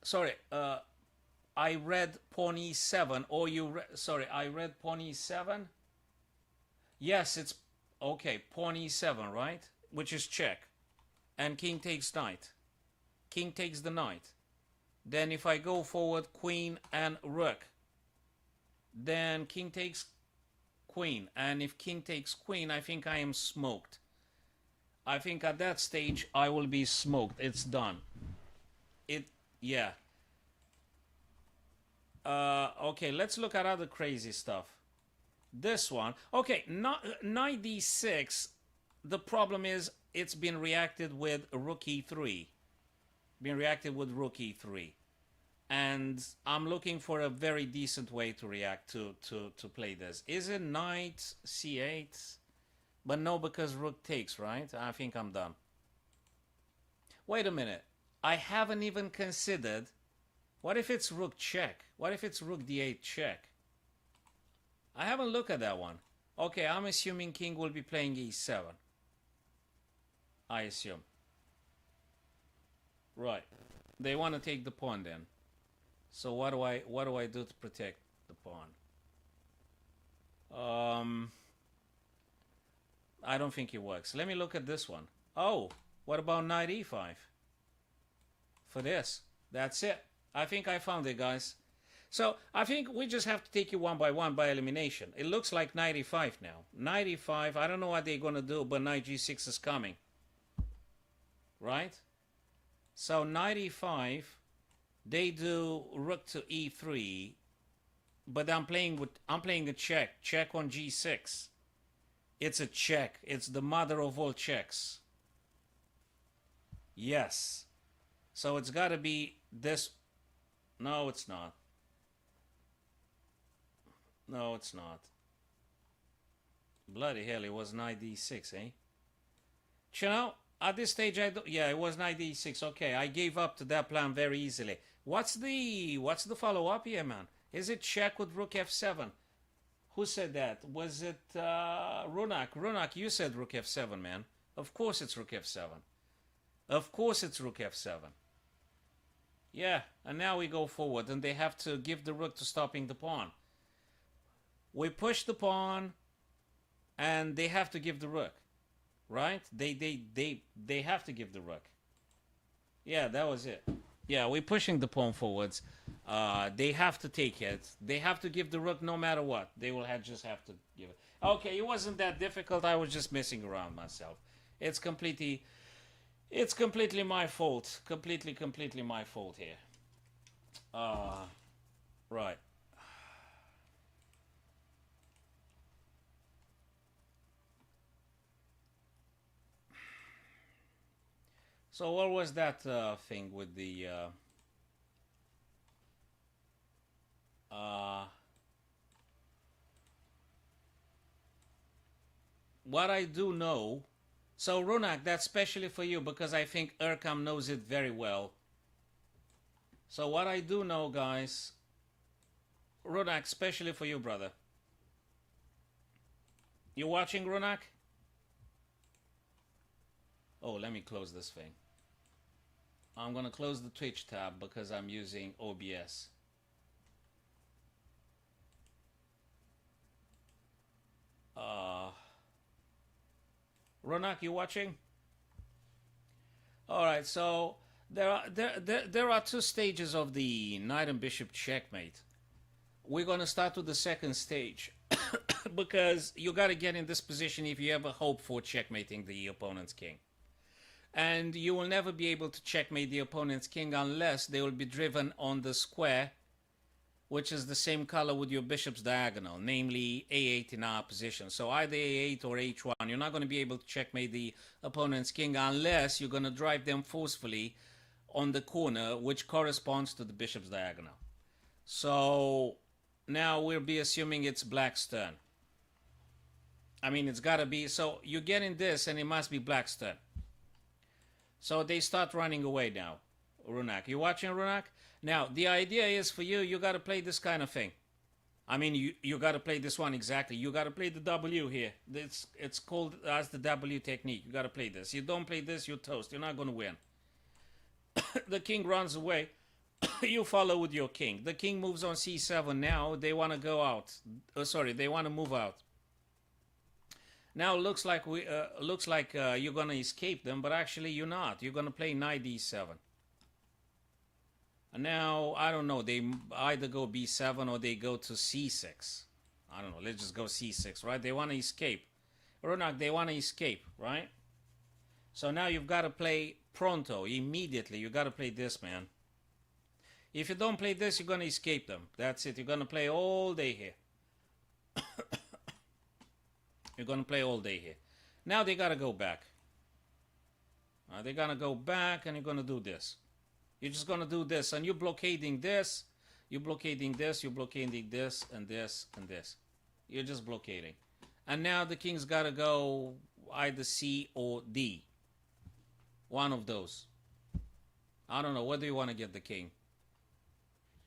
Sorry, I read pawn e7, or sorry, I read pawn e7. Yes, it's okay. Pawn e7, right? Which is check, and king takes knight. King takes the knight. Then if I go forward, queen and rook, then king takes queen, and if king takes queen, I think I am smoked. I think at that stage I will be smoked. It's done. Yeah. Okay, let's look at other crazy stuff. This one. Okay, knight d6. The problem is it's been reacted with rook e3. Been reacted with rook e3. And I'm looking for a very decent way to react to play this. Is it knight c8? But no, because rook takes, right? I think I'm done. Wait a minute. I haven't even considered. What if it's rook check? What if it's rook d8 check? I haven't looked at that one. Okay, I'm assuming king will be playing e7. I assume. Right. They want to take the pawn then. So what do I do to protect the pawn? I don't think it works. Let me look at this one. Oh, what about knight e5? For this. That's it. I think I found it, guys. So I think we just have to take it one by elimination. It looks like knight e5 now. Knight e5, I don't know what they're going to do, but knight g6 is coming. Right? So knight e5, they do rook to e3, but I'm playing a check. Check on g6. It's a check. It's the mother of all checks. Yes. So it's got to be this. No, it's not. No, it's not. Bloody hell, it was knight d6, eh? You know, at this stage, yeah, it was knight d6. Okay, I gave up to that plan very easily. What's the follow-up here, man? Is it check with rook f7? Who said that? Was it Runak? Runak, you said rook f7, man. Of course it's rook f7. Of course it's rook f7. Yeah, and now we go forward, and they have to give the rook to stopping the pawn. We push the pawn, and they have to give the rook, right? They have to give the rook. Yeah, that was it. Yeah, we're pushing the pawn forwards. They have to take it. They have to give the rook no matter what. They will just have to give it. Okay, it wasn't that difficult. I was just messing around myself. It's completely my fault. Completely my fault here. Right. So what was that thing with the what I do know? So Runak, that's specially for you because I think Urkam knows it very well. So what I do know, guys, Runak, specially for you, brother. You watching, Runak? Oh, let me close this thing. I'm going to close the Twitch tab because I'm using OBS. Ronak, you watching? All right, so there are two stages of the knight and bishop checkmate. We're going to start with the second stage because you got to get in this position if you ever hope for checkmating the opponent's king. And you will never be able to checkmate the opponent's king unless they will be driven on the square, which is the same color with your bishop's diagonal, namely a8 in our position. So either a8 or h1. You're not going to be able to checkmate the opponent's king unless you're going to drive them forcefully on the corner, which corresponds to the bishop's diagonal. So now we'll be assuming it's black's turn. I mean, it's got to be. So you get in this, and it must be black's turn. So they start running away now. Runak, you watching, Runak? Now, the idea is for you, you got to play this kind of thing. I mean, you got to play this one exactly. You got to play the W here. It's called as the W technique. You got to play this. You don't play this, you're toast. You're not going to win. The king runs away. You follow with your king. The king moves on c7 now. They want to go out. Sorry, they want to move out. Now looks like you're going to escape them, but actually you're not. You're going to play knight d7. And now, I don't know, they either go b7 or they go to c6. I don't know, let's just go c6, right? They want to escape. Ronak, they want to escape, right? So now you've got to play pronto, immediately. You got to play this, man. If you don't play this, you're going to escape them. That's it. You're going to play all day here. You're going to play all day here. Now they got to go back. They're going to go back and you're going to do this. You're just going to do this. And you're blockading this. You're blockading this. You're blockading this and this and this. You're just blockading. And now the king's got to go either C or D. One of those. I don't know. Where do you want to get the king?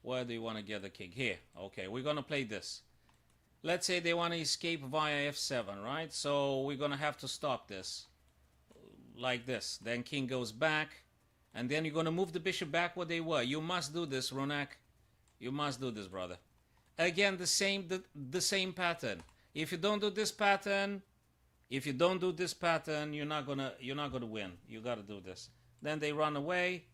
Where do you want to get the king? Here. Okay, we're going to play this. Let's say they want to escape via f7, right? So we're going to have to stop this. Like this. Then king goes back. And then you're going to move the bishop back where they were. You must do this, Ronak. You must do this, brother. Again, the same pattern. If you don't do this pattern, you're not gonna win. You got to do this. Then they run away.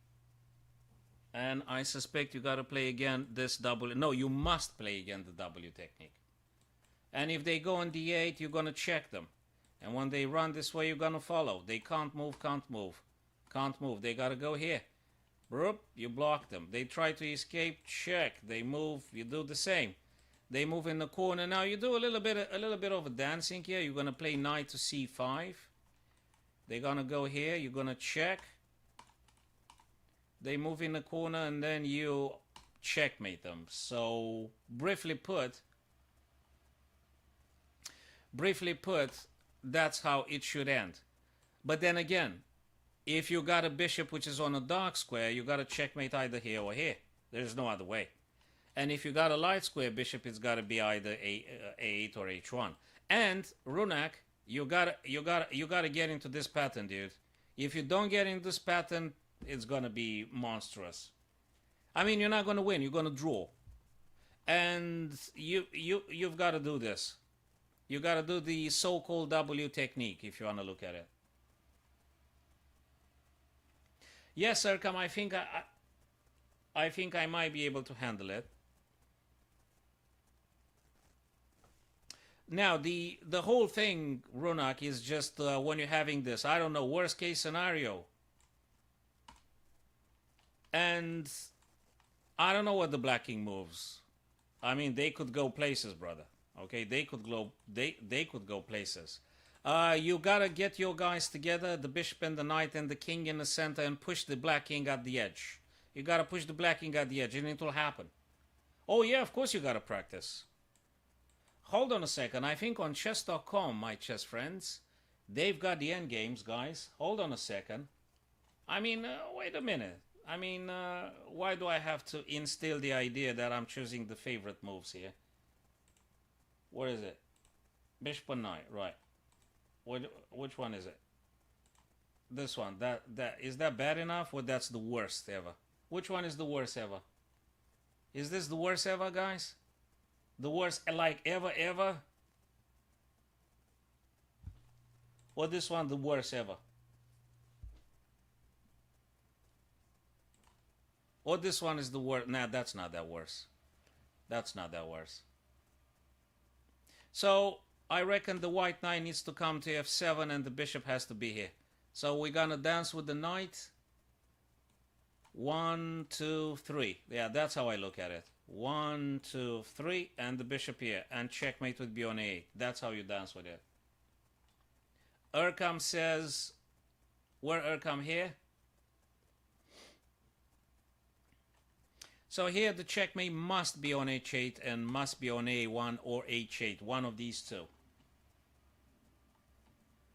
And I suspect you got to play again this W. No, you must play again the W technique. And if they go on d8, you're going to check them. And when they run this way, you're going to follow. They can't move, can't move. Can't move. They got to go here. Broop, you block them. They try to escape, check. They move, you do the same. They move in the corner. Now you do a little bit of a dancing here. You're going to play knight to c5. They're going to go here. You're going to check. They move in the corner and then you checkmate them. So briefly put, that's how it should end. But then again, if you got a bishop which is on a dark square, you got to checkmate either here or here. There's no other way. And if you got a light square bishop, it's got to be either a8 or h1. And Runak, you gotta get into this pattern, dude. If you don't get into this pattern, it's gonna be monstrous. I mean, you're not gonna win. You're gonna draw. And you've got to do this. You got to do the so-called W technique if you want to look at it. Yes, Erkam, I think I might be able to handle it. Now, the whole thing, Runak, is just when you're having this, I don't know, worst case scenario. And I don't know what the black king moves. I mean, they could go places, brother. Okay, they could go places. You gotta get your guys together, the bishop and the knight and the king in the center, and push the black king at the edge. You gotta push the black king at the edge, and it will happen. Oh yeah, of course you gotta practice. Hold on a second. I think on chess.com, my chess friends, they've got the end games, guys. Hold on a second. I mean, wait a minute. I mean, why do I have to instill the idea that I'm choosing the favorite moves here? What is it? Bishop and knight, right. Which one is it? This one. Is that bad enough, or that's the worst ever? Which one is the worst ever? Is this the worst ever, guys? The worst, like, ever? Or this one the worst ever? Or this one is the worst? Nah, that's not that worse. That's not that worse. So I reckon the white knight needs to come to f7 and the bishop has to be here. So we're gonna dance with the knight. 1, 2, 3. Yeah, that's how I look at it. 1, 2, 3, and the bishop here, and checkmate would be on a8. That's how you dance with it. Erkam says, where Erkam here? So here the checkmate must be on h8 and must be on a1 or h8, one of these two.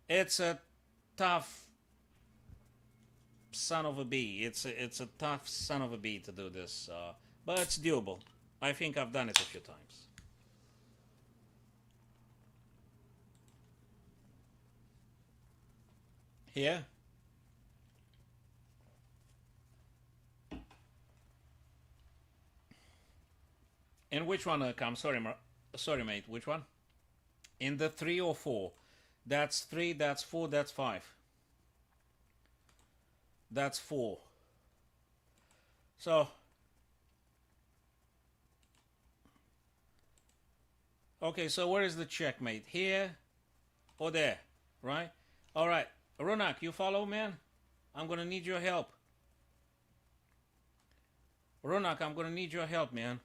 It's a tough son of a bee. It's a tough son of a bee to do this, but it's doable. I think I've done it a few times. Here. In which one, come? Sorry, sorry, mate. Which one? In the 3 or 4? That's 3, that's 4, that's 5. That's 4. So, okay, so where is the checkmate? Here or there, right? All right, Ronak, you follow, man? I'm gonna need your help. Ronak, I'm gonna need your help, man.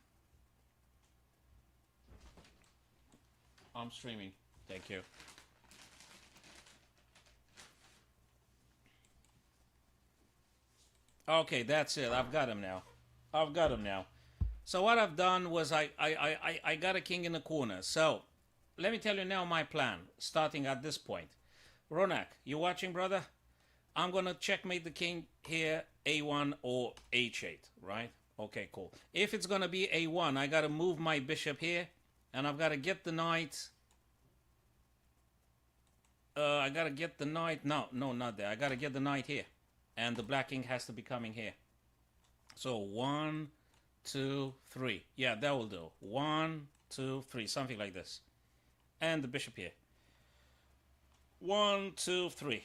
I'm streaming. Thank you. Okay, that's it. I've got him now. I've got him now. So what I've done was I got a king in the corner. So let me tell you now my plan, starting at this point. Ronak, you watching, brother? I'm going to checkmate the king here, A1 or H8, right? Okay, cool. If it's going to be A1, I got to move my bishop here, and I've got to get the knight. I got to get the knight. No, not there. I got to get the knight here. And the black king has to be coming here. So 1, 2, 3. Yeah, that will do. 1, 2, 3. Something like this. And the bishop here. 1, 2, 3.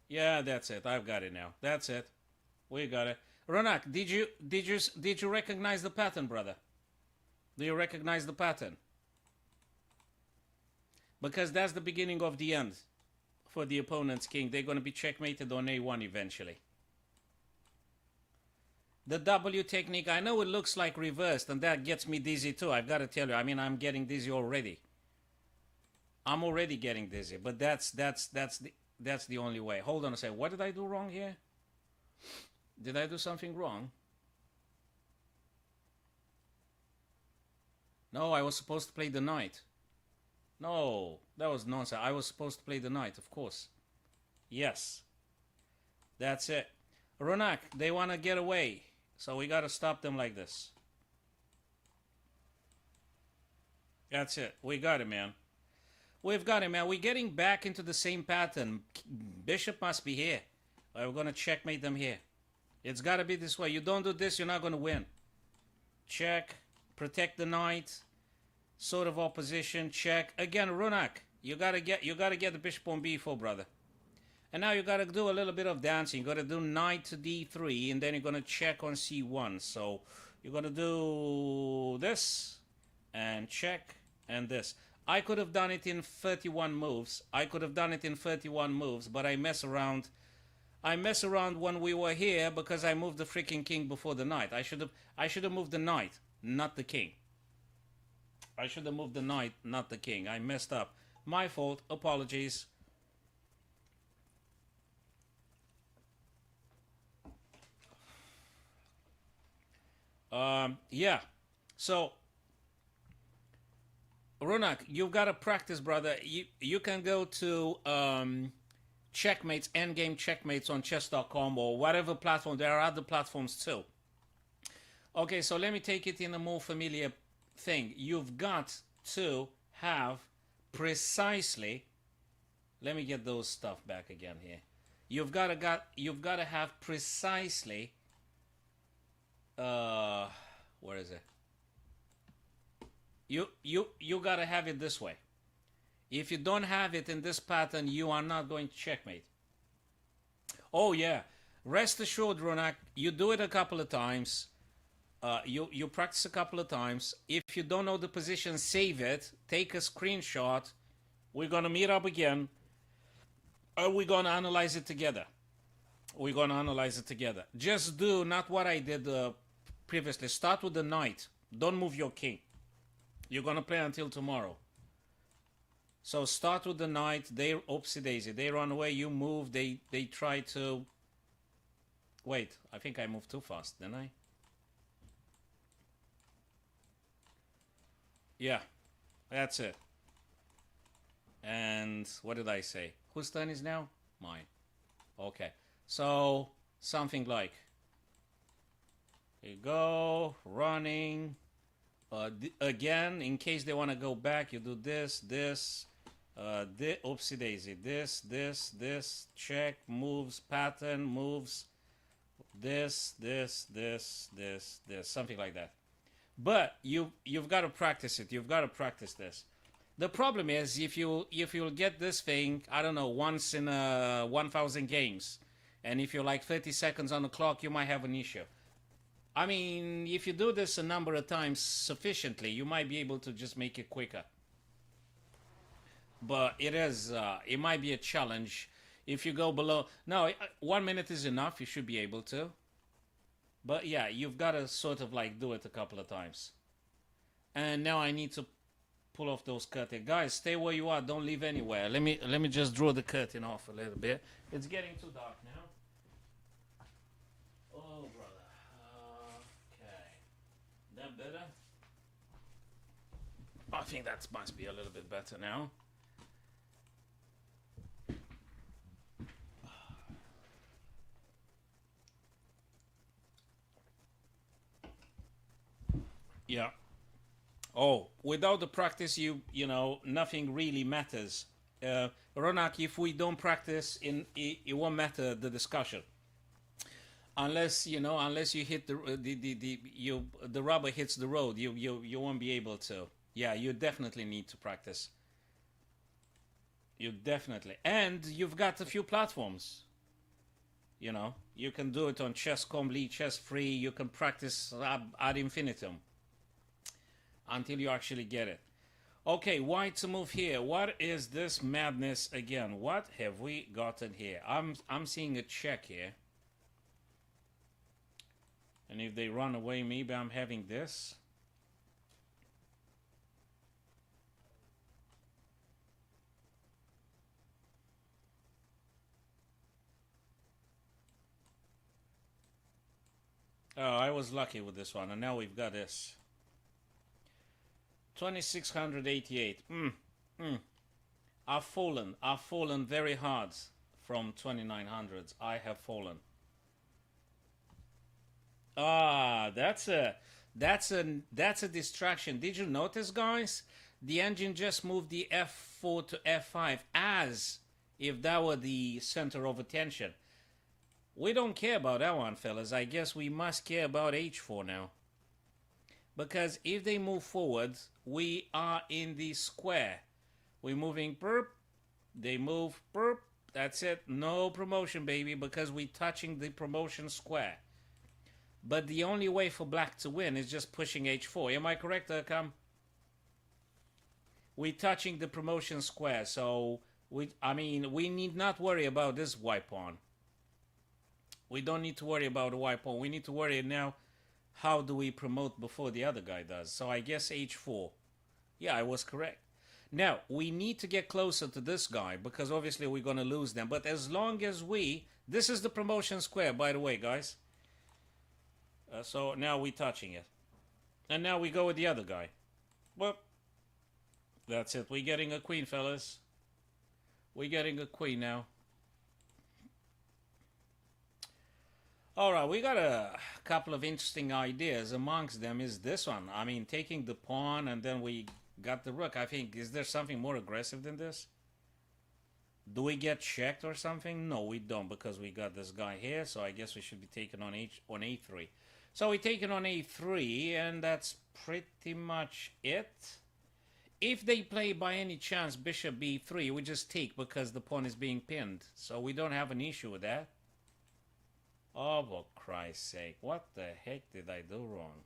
Yeah, that's it. I've got it now. That's it. We got it. Ronak, did you recognize the pattern, brother? Do you recognize the pattern? Because that's the beginning of the end for the opponent's king. They're going to be checkmated on A1 eventually. The W technique, I know it looks like reversed, and that gets me dizzy too. I've got to tell you, I mean, I'm getting dizzy already. I'm already getting dizzy, but that's the only way. Hold on a second. What did I do wrong here? Did I do something wrong? No, I was supposed to play the knight. No, that was nonsense. I was supposed to play the knight, of course. Yes. That's it. Ronak, they want to get away. So we got to stop them like this. That's it. We got it, man. We've got it, man. We're getting back into the same pattern. Bishop must be here. We're going to checkmate them here. It's got to be this way. You don't do this, you're not going to win. Check. Protect the knight. Sort of opposition. Check. Again, Ronak, you gotta get the bishop on b4, brother. And now you gotta do a little bit of dancing. You gotta do knight to d3, and then you're gonna check on c1. So you're gonna do this and check and this. I could have done it in 31 moves. But I mess around. I mess around when we were here because I moved the freaking king before the knight. I should have moved the knight, not the king. I should have moved the knight, not the king. I messed up. My fault. Apologies. Yeah. So, Ronak, you've got to practice, brother. You can go to checkmates, endgame checkmates on chess.com or whatever platform. There are other platforms too. Okay, so let me take it in a more familiar thing. You've got to have precisely, let me get those stuff back again here. You've got to have precisely where is it? You got to have it this way. If you don't have it in this pattern, you are not going to checkmate. Oh yeah, rest assured, Ronak, you do it a couple of times. You practice a couple of times. If you don't know the position, save it. Take a screenshot. We're going to meet up again. We're going to analyze it together. Just do not what I did previously. Start with the knight. Don't move your king. You're going to play until tomorrow. So start with the knight. They, oopsie daisy. They run away. You move. They try to... Wait, I think I moved too fast, didn't I? Yeah, that's it. And what did I say? Whose turn is now? Mine. Okay. So, something like, here you go, running. Again, in case they want to go back, you do this, Oopsie daisy. This. Check. Moves. Pattern. Moves. This. Something like that. But you've got to practice it. You've got to practice this. The problem is if you'll get this thing, I don't know, once in 1,000 games, and if you're like 30 seconds on the clock, you might have an issue. I mean, if you do this a number of times sufficiently, you might be able to just make it quicker. But it might be a challenge if you go below. No, 1 minute is enough. You should be able to. But yeah, you've got to sort of like do it a couple of times. And now I need to pull off those curtains. Guys, stay where you are. Don't leave anywhere. Let me just draw the curtain off a little bit. It's getting too dark now. Oh, brother. Okay. That better? I think that must be a little bit better now. Yeah. Oh, without the practice, you know nothing really matters. Ronak, if we don't practice, it won't matter the discussion. Unless you hit the rubber hits the road, you won't be able to. Yeah, you definitely need to practice. You definitely, and you've got a few platforms. You know, you can do it on chess.com, chess free. You can practice ad infinitum until you actually get it. Okay, why to move here? What is this madness again? What have we gotten here? I'm seeing a check here. And if they run away, maybe I'm having this. Oh, I was lucky with this one, and now we've got this. 2688. I've fallen very hard from 2900s. I have fallen. Ah, that's a distraction. Did you notice, guys? The engine just moved the F4 to F5 as if that were the center of attention. We don't care about that one, fellas. I guess we must care about H4 now. Because if they move forward, we are in the square. We're moving burp. They move burp. That's it. No promotion, baby, because we're touching the promotion square. But the only way for black to win is just pushing H4. Am I correct, Urkam? We're touching the promotion square, so we need not worry about this white pawn. We don't need to worry about the white pawn. We need to worry now, how do we promote before the other guy does? So I guess H4. Yeah, I was correct. Now, we need to get closer to this guy because obviously we're going to lose them. But as long as this is the promotion square, by the way, guys. So now we're touching it. And now we go with the other guy. Well, that's it. We're getting a queen, fellas. We're getting a queen now. Alright, we got a couple of interesting ideas. Amongst them is this one. I mean, taking the pawn and then we got the rook. I think, is there something more aggressive than this? Do we get checked or something? No, we don't, because we got this guy here. So I guess we should be taking on A3. So we're taking on A3, and that's pretty much it. If they play by any chance bishop B3, we just take because the pawn is being pinned. So we don't have an issue with that. Oh, for Christ's sake, what the heck did I do wrong?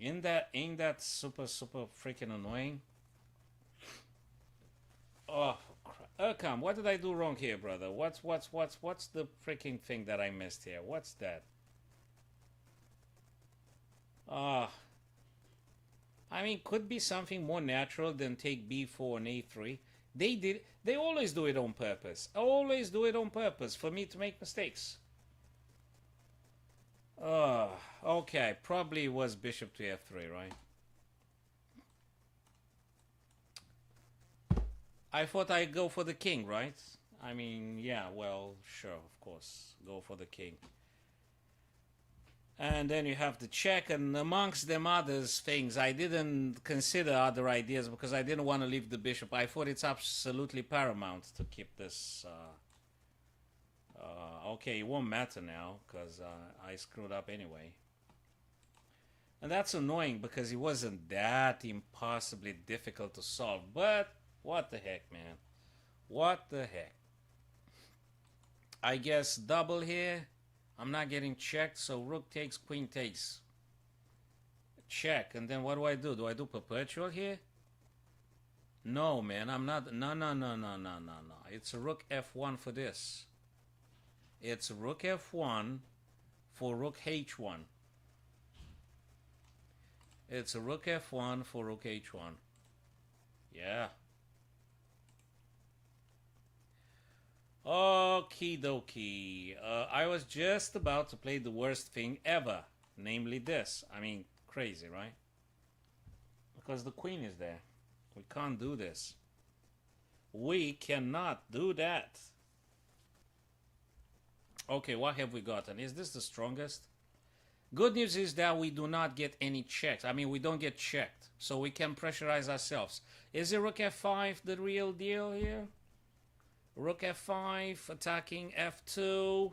Ain't that super freaking annoying? Oh, Urkam, what did I do wrong here, brother? What's the freaking thing that I missed here? What's that? I mean, could be something more natural than take B4 and A3. They always do it on purpose. Always do it on purpose for me to make mistakes. Okay, probably was bishop to F3, right? I thought I'd go for the king, right? I mean, yeah, well, sure, of course. Go for the king. And then you have the check, and amongst them others things, I didn't consider other ideas because I didn't want to leave the bishop. I thought it's absolutely paramount to keep this. Okay, it won't matter now because I screwed up anyway. And that's annoying because it wasn't that impossibly difficult to solve. But what the heck, man? What the heck? I guess double here. I'm not getting checked, so rook takes, queen takes. Check, and then what do? Do I do perpetual here? No, man, I'm not. No. It's a rook f1 for this. It's rook f1 for rook h1. It's a rook f1 for rook h1. Yeah. Okie dokie. I was just about to play the worst thing ever. Namely this. I mean, crazy, right? Because the queen is there. We can't do this. We cannot do that. Okay, what have we gotten? Is this the strongest? Good news is that we do not get any checks. I mean, we don't get checked. So we can pressurize ourselves. Is it rook f5 the real deal here? Rook f5, attacking f2.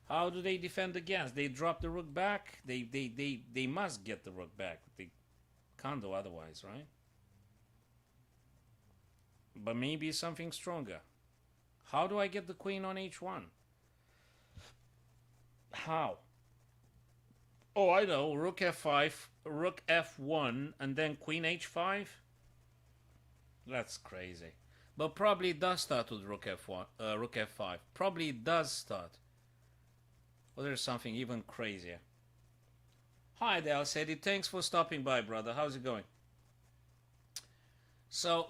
How do they defend against? They drop the rook back. They must get the rook back. They can't do otherwise, right? But maybe something stronger. How do I get the queen on h1? How? Oh, I know. Rook f5, rook f1, and then queen h5? That's crazy. But probably it does start with rook f1, rook f5. Probably it does start. Well, there's something even crazier. Hi there, Alcedi. Thanks for stopping by, brother. How's it going? So,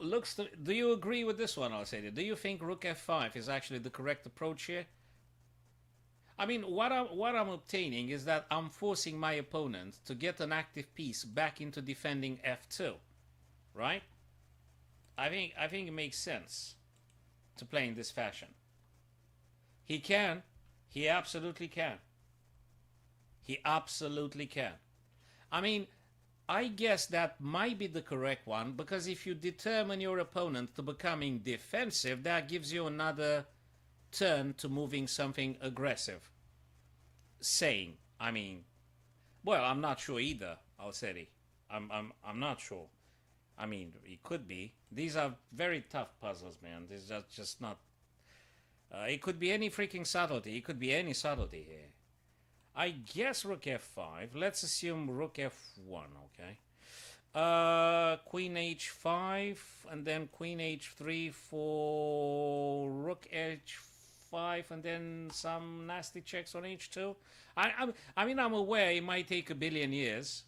do you agree with this one, Alcedi? Do you think rook f5 is actually the correct approach here? I mean, what I'm obtaining is that I'm forcing my opponent to get an active piece back into defending f2, right? I think it makes sense to play in this fashion. He can. He absolutely can. He absolutely can. I mean, I guess that might be the correct one, because if you determine your opponent to becoming defensive, that gives you another turn to moving something aggressive. I mean, well, I'm not sure either, Alcedi. I'm not sure. I mean, it could be. These are very tough puzzles, man. These are just not... it could be any freaking subtlety. It could be any subtlety here. I guess rook f5. Let's assume rook f1, okay? Queen h5, and then queen h3 for rook h5, and then some nasty checks on h2. I mean, I'm aware it might take a billion years.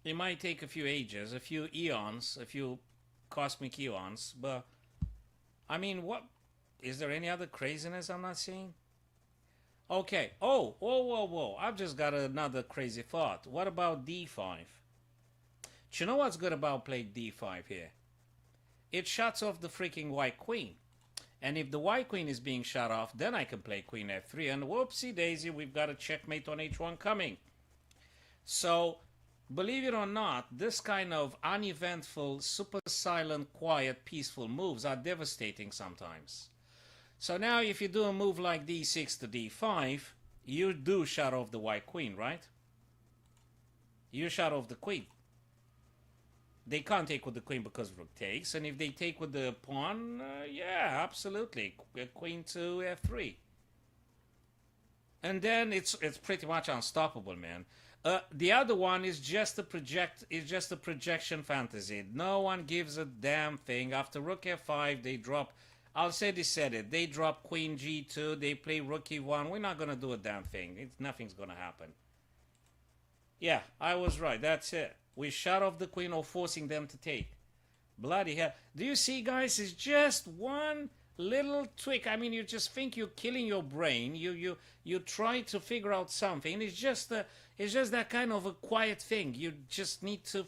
It might take a few ages, a few eons, a few cosmic eons, but I mean, what is there any other craziness I'm not seeing? Okay. Oh, whoa. I've just got another crazy thought. What about d5? Do you know what's good about playing d5 here? It shuts off the freaking white queen. And if the white queen is being shut off, then I can play queen f3, and whoopsie daisy, we've got a checkmate on h1 coming. So, believe it or not, this kind of uneventful, super silent, quiet, peaceful moves are devastating sometimes. So now if you do a move like d6 to d5, you do shut off the white queen, right? You shut off the queen. They can't take with the queen because rook takes, and if they take with the pawn, yeah, absolutely. Queen to f3. And then it's pretty much unstoppable, man. The other one is just a projection fantasy. No one gives a damn thing. After rook f5, they drop. Alcedi said it. They drop queen g2. They play rook e1. We're not gonna do a damn thing. Nothing's gonna happen. Yeah, I was right. That's it. We shut off the queen or forcing them to take. Bloody hell! Do you see, guys? It's just one little tweak. I mean, you just think you're killing your brain. You try to figure out something. It's just that kind of a quiet thing. You just need to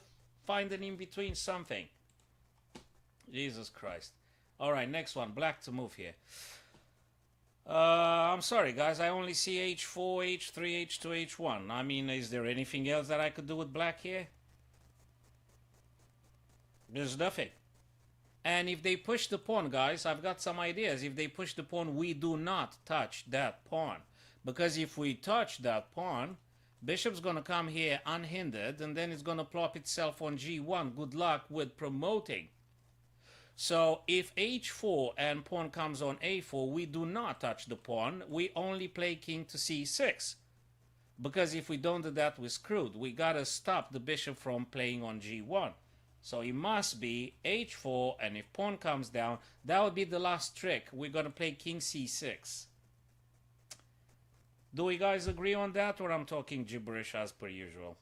find an in between something. Jesus Christ! All right, next one. Black to move here. I'm sorry, guys. I only see h4, h3, h2, h1. I mean, is there anything else that I could do with black here? There's nothing. And if they push the pawn, guys, I've got some ideas. If they push the pawn, we do not touch that pawn. Because if we touch that pawn, bishop's going to come here unhindered, and then it's going to plop itself on g1. Good luck with promoting. So if h4 and pawn comes on a4, we do not touch the pawn. We only play king to c6. Because if we don't do that, we're screwed. We got to stop the bishop from playing on g1. So it must be h4, and if pawn comes down, that would be the last trick. We're going to play king c6. Do we guys agree on that, or I'm talking gibberish as per usual?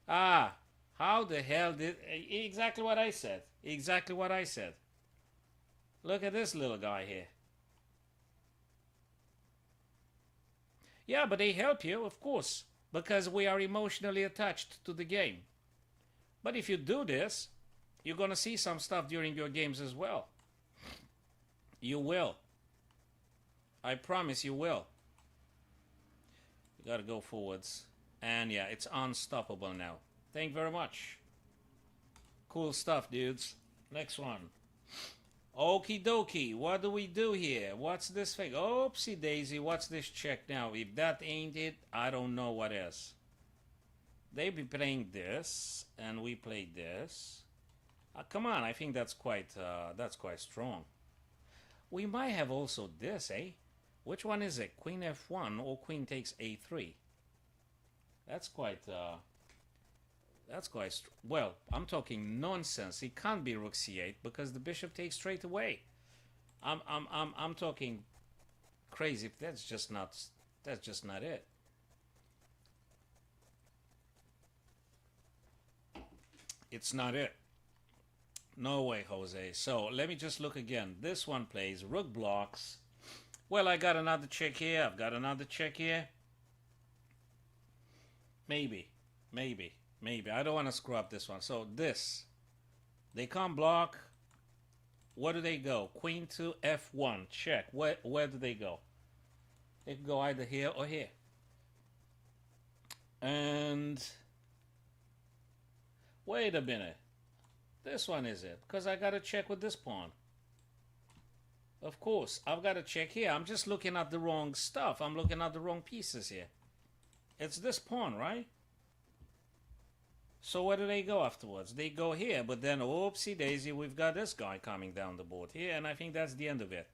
Ah, how the hell did... Exactly what I said. Exactly what I said. Look at this little guy here. Yeah, but they help you, of course, because we are emotionally attached to the game. But if you do this, you're going to see some stuff during your games as well. You will. I promise you will. You got to go forwards. And yeah, it's unstoppable now. Thank you very much. Cool stuff, dudes. Next one. Okie dokie. What do we do here? What's this thing? Oopsie daisy. What's this check now? If that ain't it, I don't know what is. They be playing this, and we play this. Come on, I think that's quite strong. We might have also this, eh? Which one is it? Queen f1 or queen takes a3? That's quite well, I'm talking nonsense. It can't be rook c8 because the bishop takes straight away. I'm talking crazy. That's just not it. It's not it. No way, Jose. So let me just look again. This one plays rook blocks. Well, I got another check here. I've got another check here. Maybe. I don't want to screw up this one. So this. They can't block. Where do they go? Queen to f1. Check. Where do they go? They can go either here or here. And... wait a minute. This one is it. Because I got to check with this pawn. Of course, I've got to check here. I'm just looking at the wrong stuff. I'm looking at the wrong pieces here. It's this pawn, right? So where do they go afterwards? They go here, but then, oopsie daisy, we've got this guy coming down the board here, and I think that's the end of it.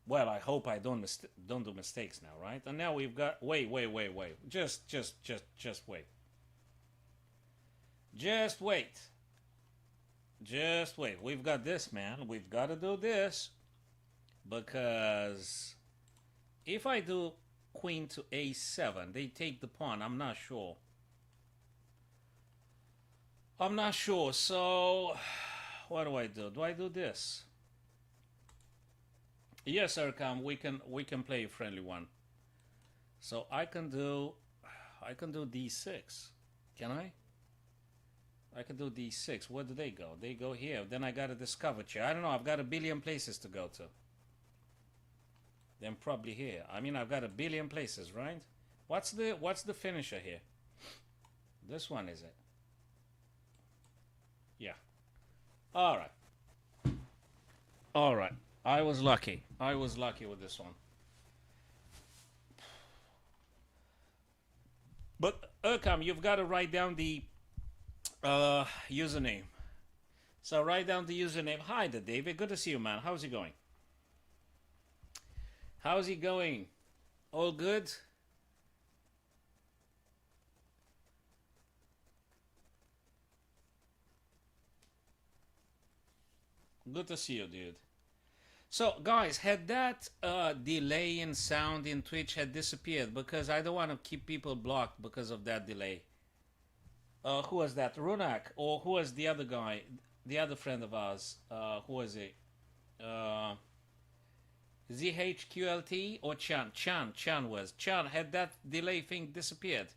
Well, I hope I don't do mistakes now, right? And now we've got... Wait. Just wait. Just wait. Just wait. We've got this, man. We've got to do this. Because if I do queen to a7, they take the pawn. I'm not sure. So what do I do? Do I do this? Yes, Erkam, we can play a friendly one. So I can do d6. Can I? I can do d6. Where do they go? They go here. Then I gotta discover chair. I don't know. I've got a billion places to go to. Then probably here. I mean, I've got a billion places, right? What's the finisher here? This one, is it? Yeah. All right. All right. I was lucky. I was lucky with this one. But Erkam, you've got to write down the username. So write down the username. Hi there, David. Good to see you, man. How's it going? How's it going? All good? Good to see you, dude. So, guys, had that delay in sound in Twitch had disappeared, because I don't want to keep people blocked because of that delay. Who was that? Runak, or who was the other guy? The other friend of ours. Who was it? ZHQLT or Chan? Chan was. Chan, had that delay thing disappeared?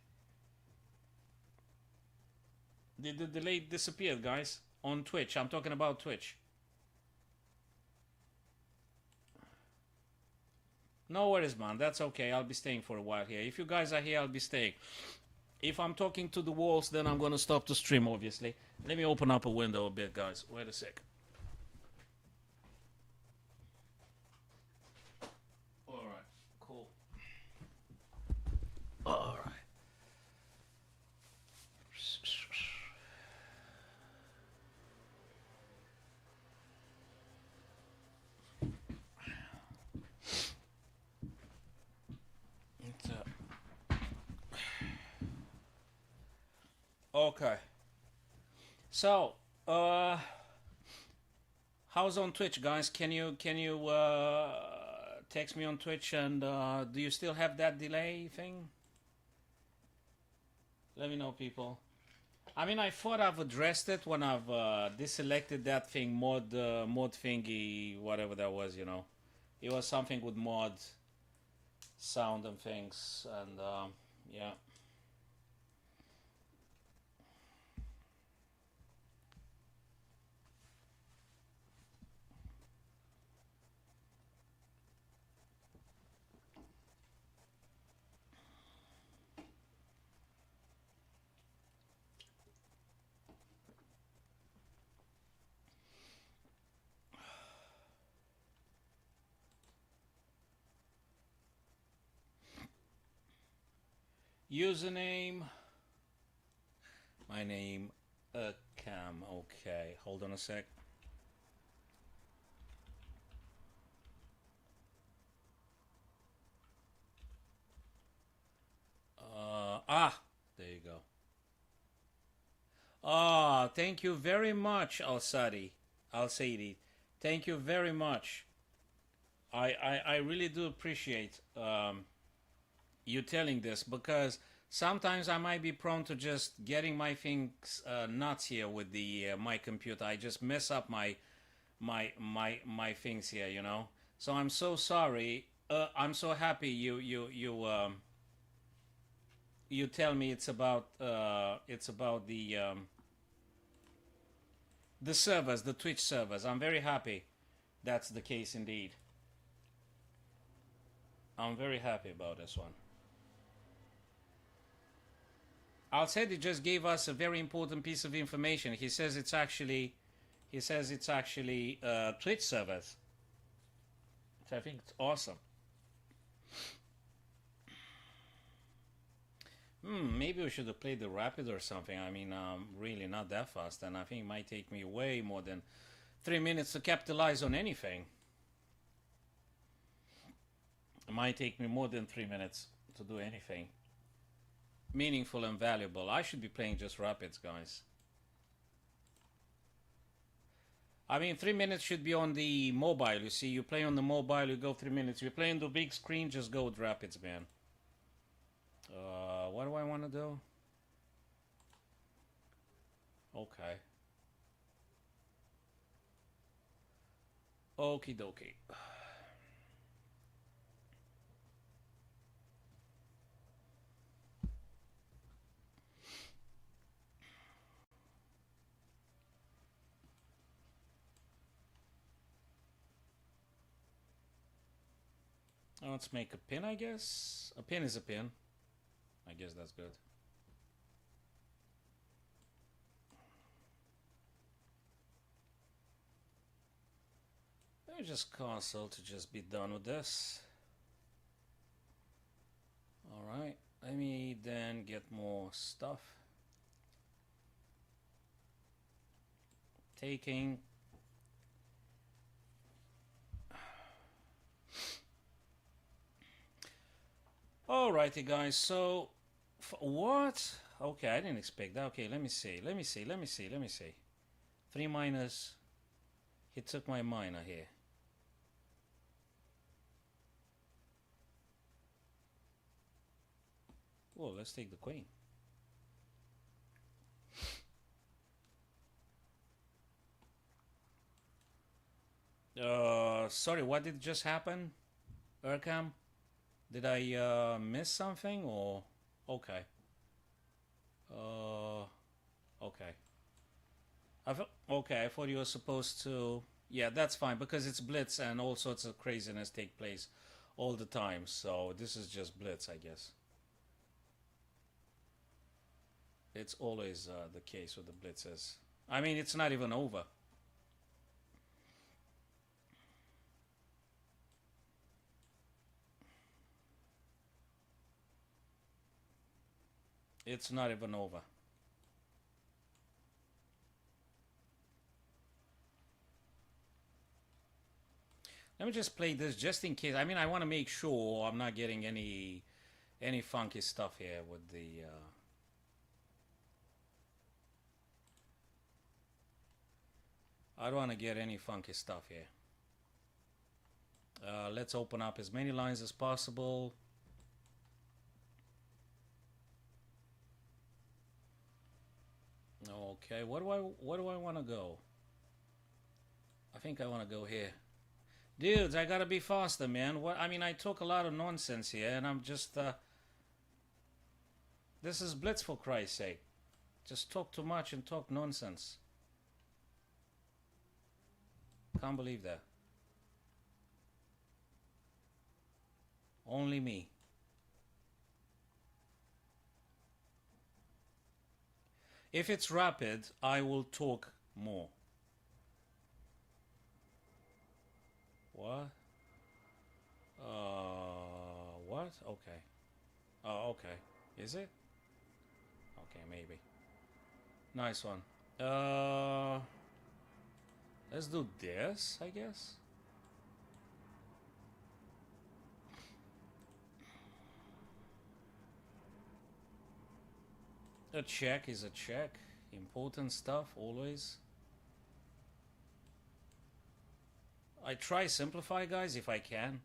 Did the delay disappear, guys? On Twitch. I'm talking about Twitch. No worries, man. That's okay. I'll be staying for a while here. If you guys are here, I'll be staying. If I'm talking to the walls, then I'm gonna stop the stream, obviously. Let me open up a window a bit, guys. Wait a sec. Alright, cool. Alright. Okay. So, how's on Twitch, guys? Can you text me on Twitch, and do you still have that delay thing? Let me know, people. I mean, I thought I've addressed it when I've deselected that thing, mod thingy, whatever that was. It was something with mod sound and things, and yeah. Username. My name, Cam. Okay, hold on a sec. There you go. Thank you very much, Al-Saidi. Thank you very much. I really do appreciate you telling this, because sometimes I might be prone to just getting my things nuts here with the my computer. I just mess up my things here. So I'm so sorry. I'm so happy you tell me it's about the servers, the Twitch servers. I'm very happy that's the case indeed. I'm very happy about this one. Al said he just gave us a very important piece of information. He says it's actually Twitch servers. So I think it's awesome. Maybe we should have played the Rapid or something. I mean, really not that fast, and I think it might take me way more than 3 minutes to capitalize on anything. It might take me more than 3 minutes to do anything meaningful and valuable. I should be playing just Rapids, guys. I mean, 3 minutes should be on the mobile. You see, you play on the mobile, you go 3 minutes. You play on the big screen, just go with Rapids, man. What do I want to do? Okay. Okie dokie. Let's make a pin, I guess. A pin is a pin. I guess that's good. Let me just cancel to just be done with this. Alright, let me then get more stuff. Taking. Alrighty, guys, so what? Okay, I didn't expect that. Okay, let me see. 3 minus. He took my minor here. Well, let's take the queen. Sorry, what did just happen, Urkam? Did I miss something, or okay? Okay. I thought you were supposed to. Yeah, that's fine, because it's Blitz and all sorts of craziness take place all the time. So this is just blitz, I guess. It's always the case with the blitzes. I mean, it's not even over. It's not even over. Let me just play this just in case. I mean, I want to make sure I'm not getting any funky stuff here with the. I don't want to get any funky stuff here. Let's open up as many lines as possible. Okay, what do I want to go? I think I want to go here. Dudes, I gotta be faster, man. What? I mean, I talk a lot of nonsense here, and I'm just. This is Blitz, for Christ's sake. Just talk too much and talk nonsense. Can't believe that. Only me. If it's rapid, I will talk more. What? What? Okay. Oh, okay. Is it? Okay, maybe. Nice one. Let's do this, I guess. A check is a check. Important stuff, always. I try simplify, guys, if I can.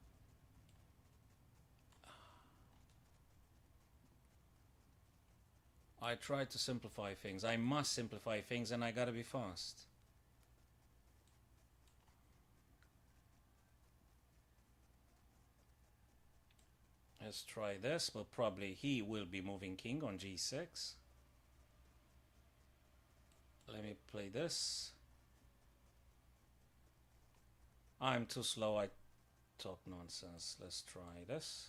I try to simplify things. I must simplify things, and I gotta be fast. Let's try this, but probably he will be moving king on g6. Let me play this. I'm too slow, I talk nonsense. Let's try this.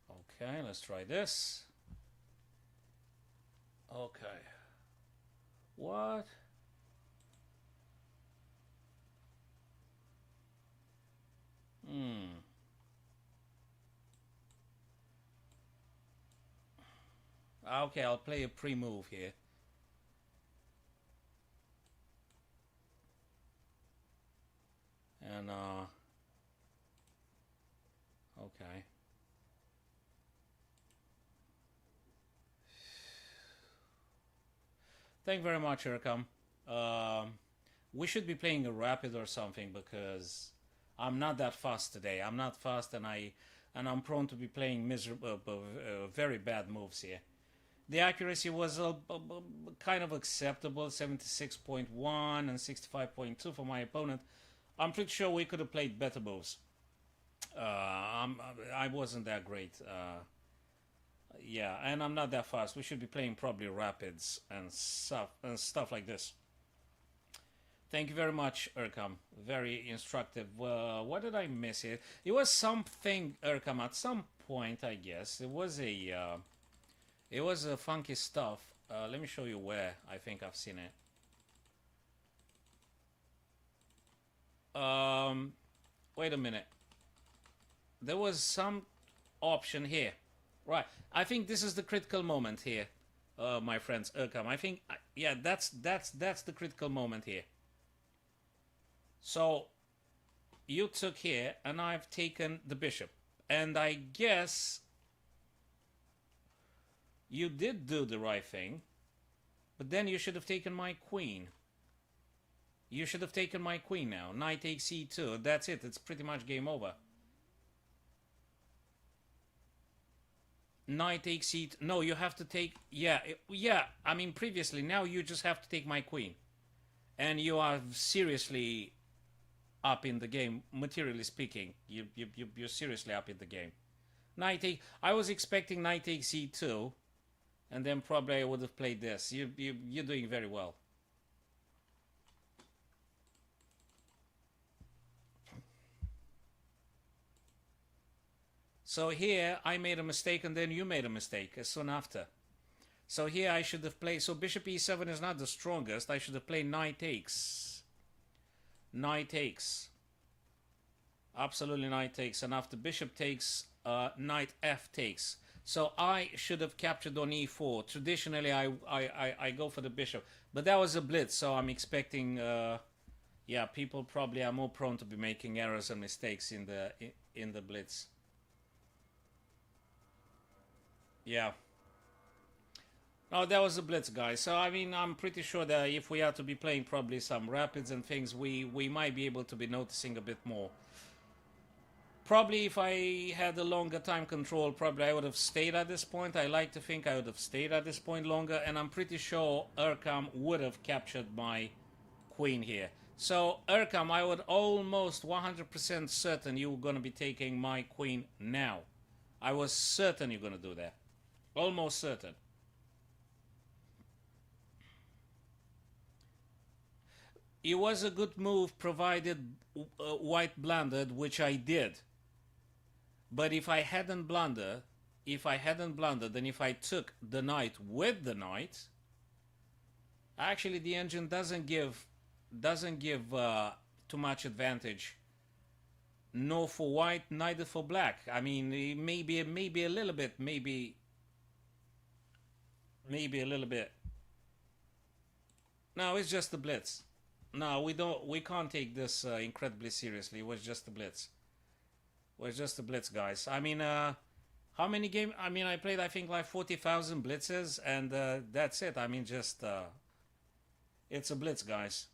Okay, let's try this. Okay. What? Okay, I'll play a pre-move here. And, okay. Thank you very much, Erkam. We should be playing a rapid or something because I'm not that fast today. I'm not fast, and I'm prone to be playing miserable, very bad moves here. The accuracy was kind of acceptable, 76.1 and 65.2 for my opponent. I'm pretty sure we could have played better moves. I wasn't that great. Yeah, and I'm not that fast. We should be playing probably rapids and stuff like this. Thank you very much, Erkam. Very instructive. What did I miss here? It was something, Erkam, at some point, I guess. It was a funky stuff. Let me show you where I think I've seen it. Wait a minute. There was some option here. Right. I think this is the critical moment here, my friends. Erkam. I think, yeah, that's the critical moment here. So, you took here, and I've taken the bishop. And I guess you did do the right thing, but then you should have taken my queen. You should have taken my queen now. Knight takes c2. That's it. It's pretty much game over. Knight takes c2. No, you have to take... Yeah. I mean, previously. Now you just have to take my queen. And you are seriously up in the game, materially speaking. You're seriously up in the game. Knight take... I was expecting knight takes c2. And then probably I would have played this. You're doing very well. So here I made a mistake and then you made a mistake soon after. So here I should have played. So bishop e7 is not the strongest. I should have played knight takes. Knight takes. Absolutely knight takes. And after bishop takes, knight f takes. So I should have captured on e4. Traditionally, I go for the bishop. But that was a blitz, so I'm expecting... yeah, people probably are more prone to be making errors and mistakes in the blitz. Yeah. No, that was a blitz, guys. So, I mean, I'm pretty sure that if we are to be playing probably some rapids and things, we might be able to be noticing a bit more. Probably if I had a longer time control, probably I would have stayed at this point. I like to think I would have stayed at this point longer, and I'm pretty sure Erkam would have captured my queen here. So, Erkam, I would almost 100% certain you were going to be taking my queen now. I was certain you're going to do that. Almost certain. It was a good move provided white blundered, which I did. But if I hadn't blundered, and if I took the knight with the knight, actually the engine doesn't give too much advantage. No for white, neither for black. I mean, maybe a little bit, maybe a little bit. No, it's just a blitz. No, we can't take this incredibly seriously. It was just a blitz. It was just a blitz, guys. I mean, how many games? I mean, I played, I think, like 40,000 blitzes, and that's it. I mean, just it's a blitz, guys.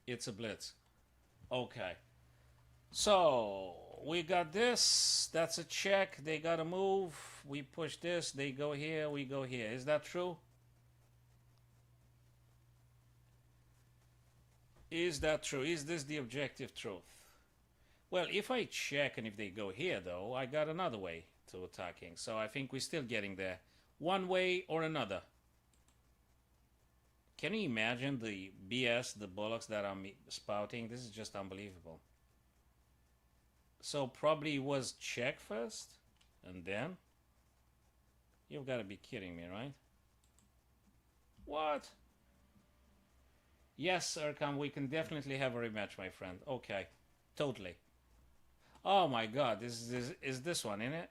It's a blitz. Okay. So we got this. That's a check. They got to move. We push this. They go here. We go here. Is that true? Is that true? Is this the objective truth? Well, if I check and if they go here, though, I got another way to attacking. So I think we're still getting there. One way or another. Can you imagine the BS, the bollocks that I'm spouting? This is just unbelievable. So probably it was check first, and then? You've got to be kidding me, right? What? Yes, Erkam, we can definitely have a rematch, my friend. Okay, totally. Oh my god, is this one in it?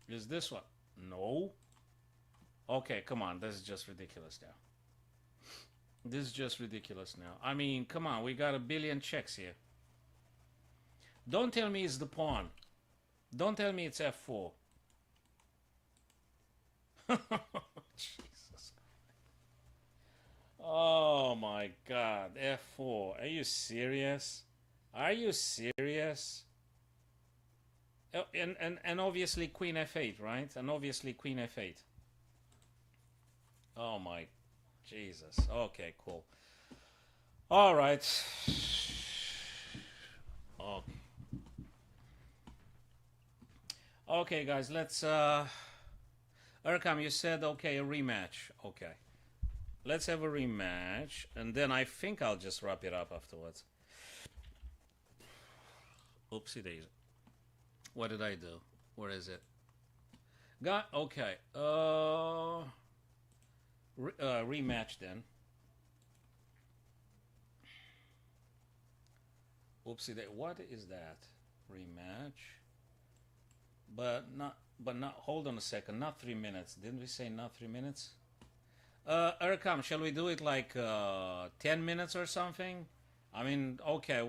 Is this one? No. Okay, come on, this is just ridiculous now. This is just ridiculous now. I mean, come on, we got a billion checks here. Don't tell me it's the pawn. Don't tell me it's f4. Jesus. Oh my god, f4. Are you serious? Are you serious? Oh, and obviously queen f8, right? And obviously queen f8. Oh my Jesus. Okay, cool. All right. Okay. Okay, guys, let's Erkam, you said okay, a rematch. Okay. Let's have a rematch, and then I think I'll just wrap it up afterwards. Oopsie daisy. What did I do? Where is it? Got okay. Rematch then. Oopsie daisy. What is that? Rematch. But not. Hold on a second. Not 3 minutes. Didn't we say not 3 minutes? Erkam, shall we do it like 10 minutes or something? I mean, okay,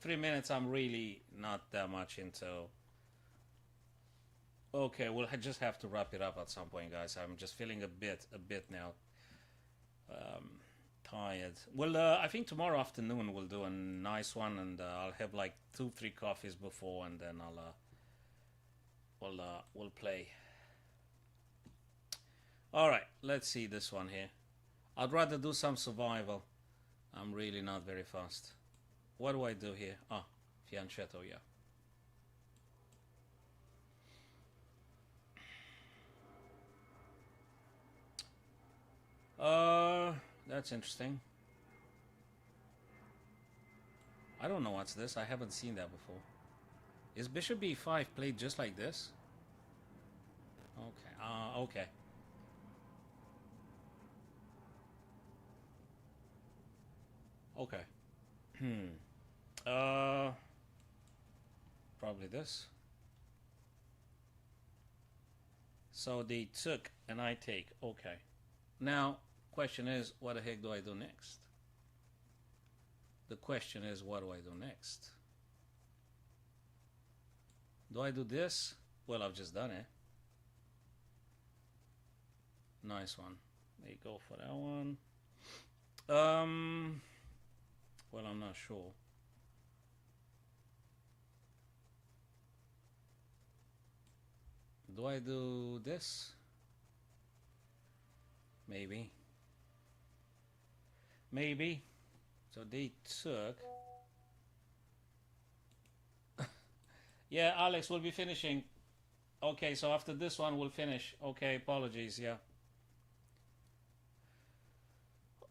3 minutes I'm really not that much into. Okay, we'll just have to wrap it up at some point, guys. I'm just feeling a bit now tired. Well, I think tomorrow afternoon we'll do a nice one, and I'll have like 2-3 coffees before, and then we'll play. Alright, let's see this one here. I'd rather do some survival. I'm really not very fast. What do I do here? Ah, fianchetto, yeah. That's interesting. I don't know what's this. I haven't seen that before. Is bishop b5 played just like this? Okay. Okay. Okay. uh, Probably this. So they took and I take. Okay. Now, question is, what the heck do I do next? The question is, what do I do next? Do I do this? Well, I've just done it. Nice one. There you go for that one. Well, I'm not sure. Do I do this? Maybe. Maybe. So they took. Yeah, Alex, we'll be finishing. Okay, so after this one, we'll finish. Okay, apologies, yeah.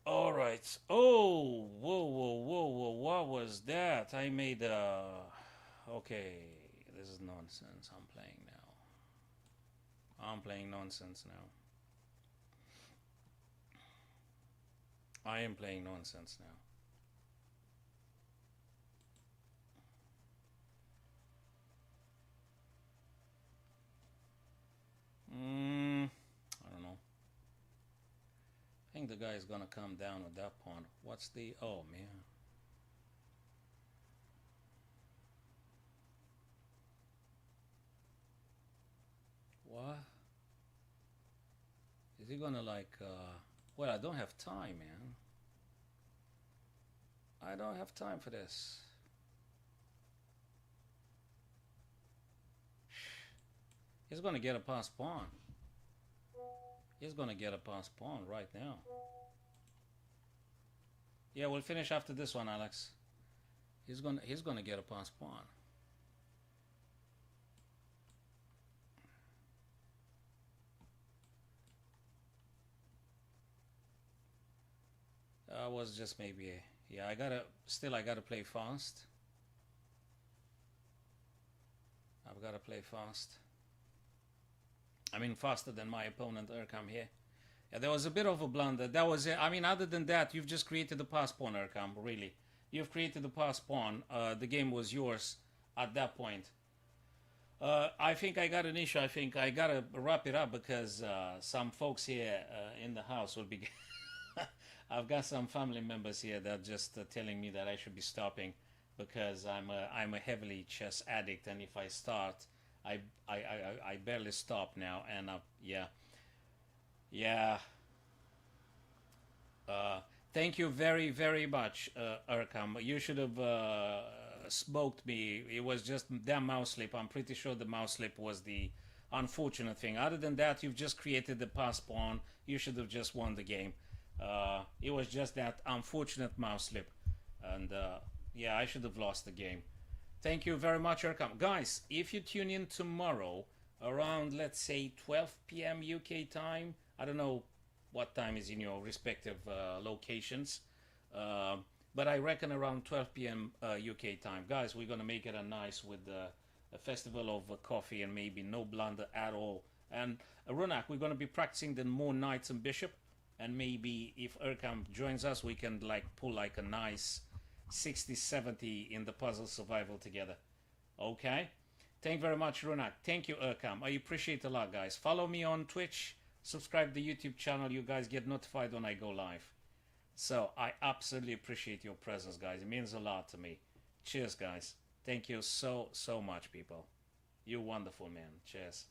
All right. Oh, whoa, whoa, whoa, whoa. What was that? I made Okay, this is nonsense. I'm playing now. I'm playing nonsense now. I am playing nonsense now. I don't know. I think the guy is gonna come down with that pawn. What's the... Oh, man. What? Is he gonna like... Well, I don't have time, man. I don't have time for this. He's gonna get a pass pawn. He's gonna get a pass pawn right now. Yeah, we'll finish after this one, Alex. He's gonna get a pass pawn. Was just maybe yeah. I gotta play fast. I've gotta play fast. I mean, faster than my opponent Urkam here. Yeah, there was a bit of a blunder. That was it. I mean, other than that, you've just created the pass pawn, Urkam. Really, you've created the pass pawn. The game was yours at that point. I think I got an issue. I think I gotta wrap it up because some folks here in the house will be. I've got some family members here that are just telling me that I should be stopping because I'm a heavily chess addict, and if I start, I barely stop now, and yeah. Thank you very very much, Urkam. You should have smoked me. It was just damn mouse slip. I'm pretty sure the mouse slip was the unfortunate thing. Other than that, you've just created the pass pawn. You should have just won the game. It was just that unfortunate mouse slip, and yeah, I should have lost the game. Thank you very much, Urkam. Guys, if you tune in tomorrow around, let's say, 12 p.m. UK time, I don't know what time is in your respective locations, but I reckon around 12 p.m. UK time. Guys, we're going to make it a nice with a festival of coffee and maybe no blunder at all. And Runak, we're going to be practicing the more knights and bishop. And maybe if Urkam joins us, we can like pull like a nice 60-70 in the puzzle survival together. Okay? Thank you very much, Runak. Thank you, Urkam. I appreciate it a lot, guys. Follow me on Twitch. Subscribe to the YouTube channel. You guys get notified when I go live. So I absolutely appreciate your presence, guys. It means a lot to me. Cheers, guys. Thank you so much, people. You're wonderful, man. Cheers.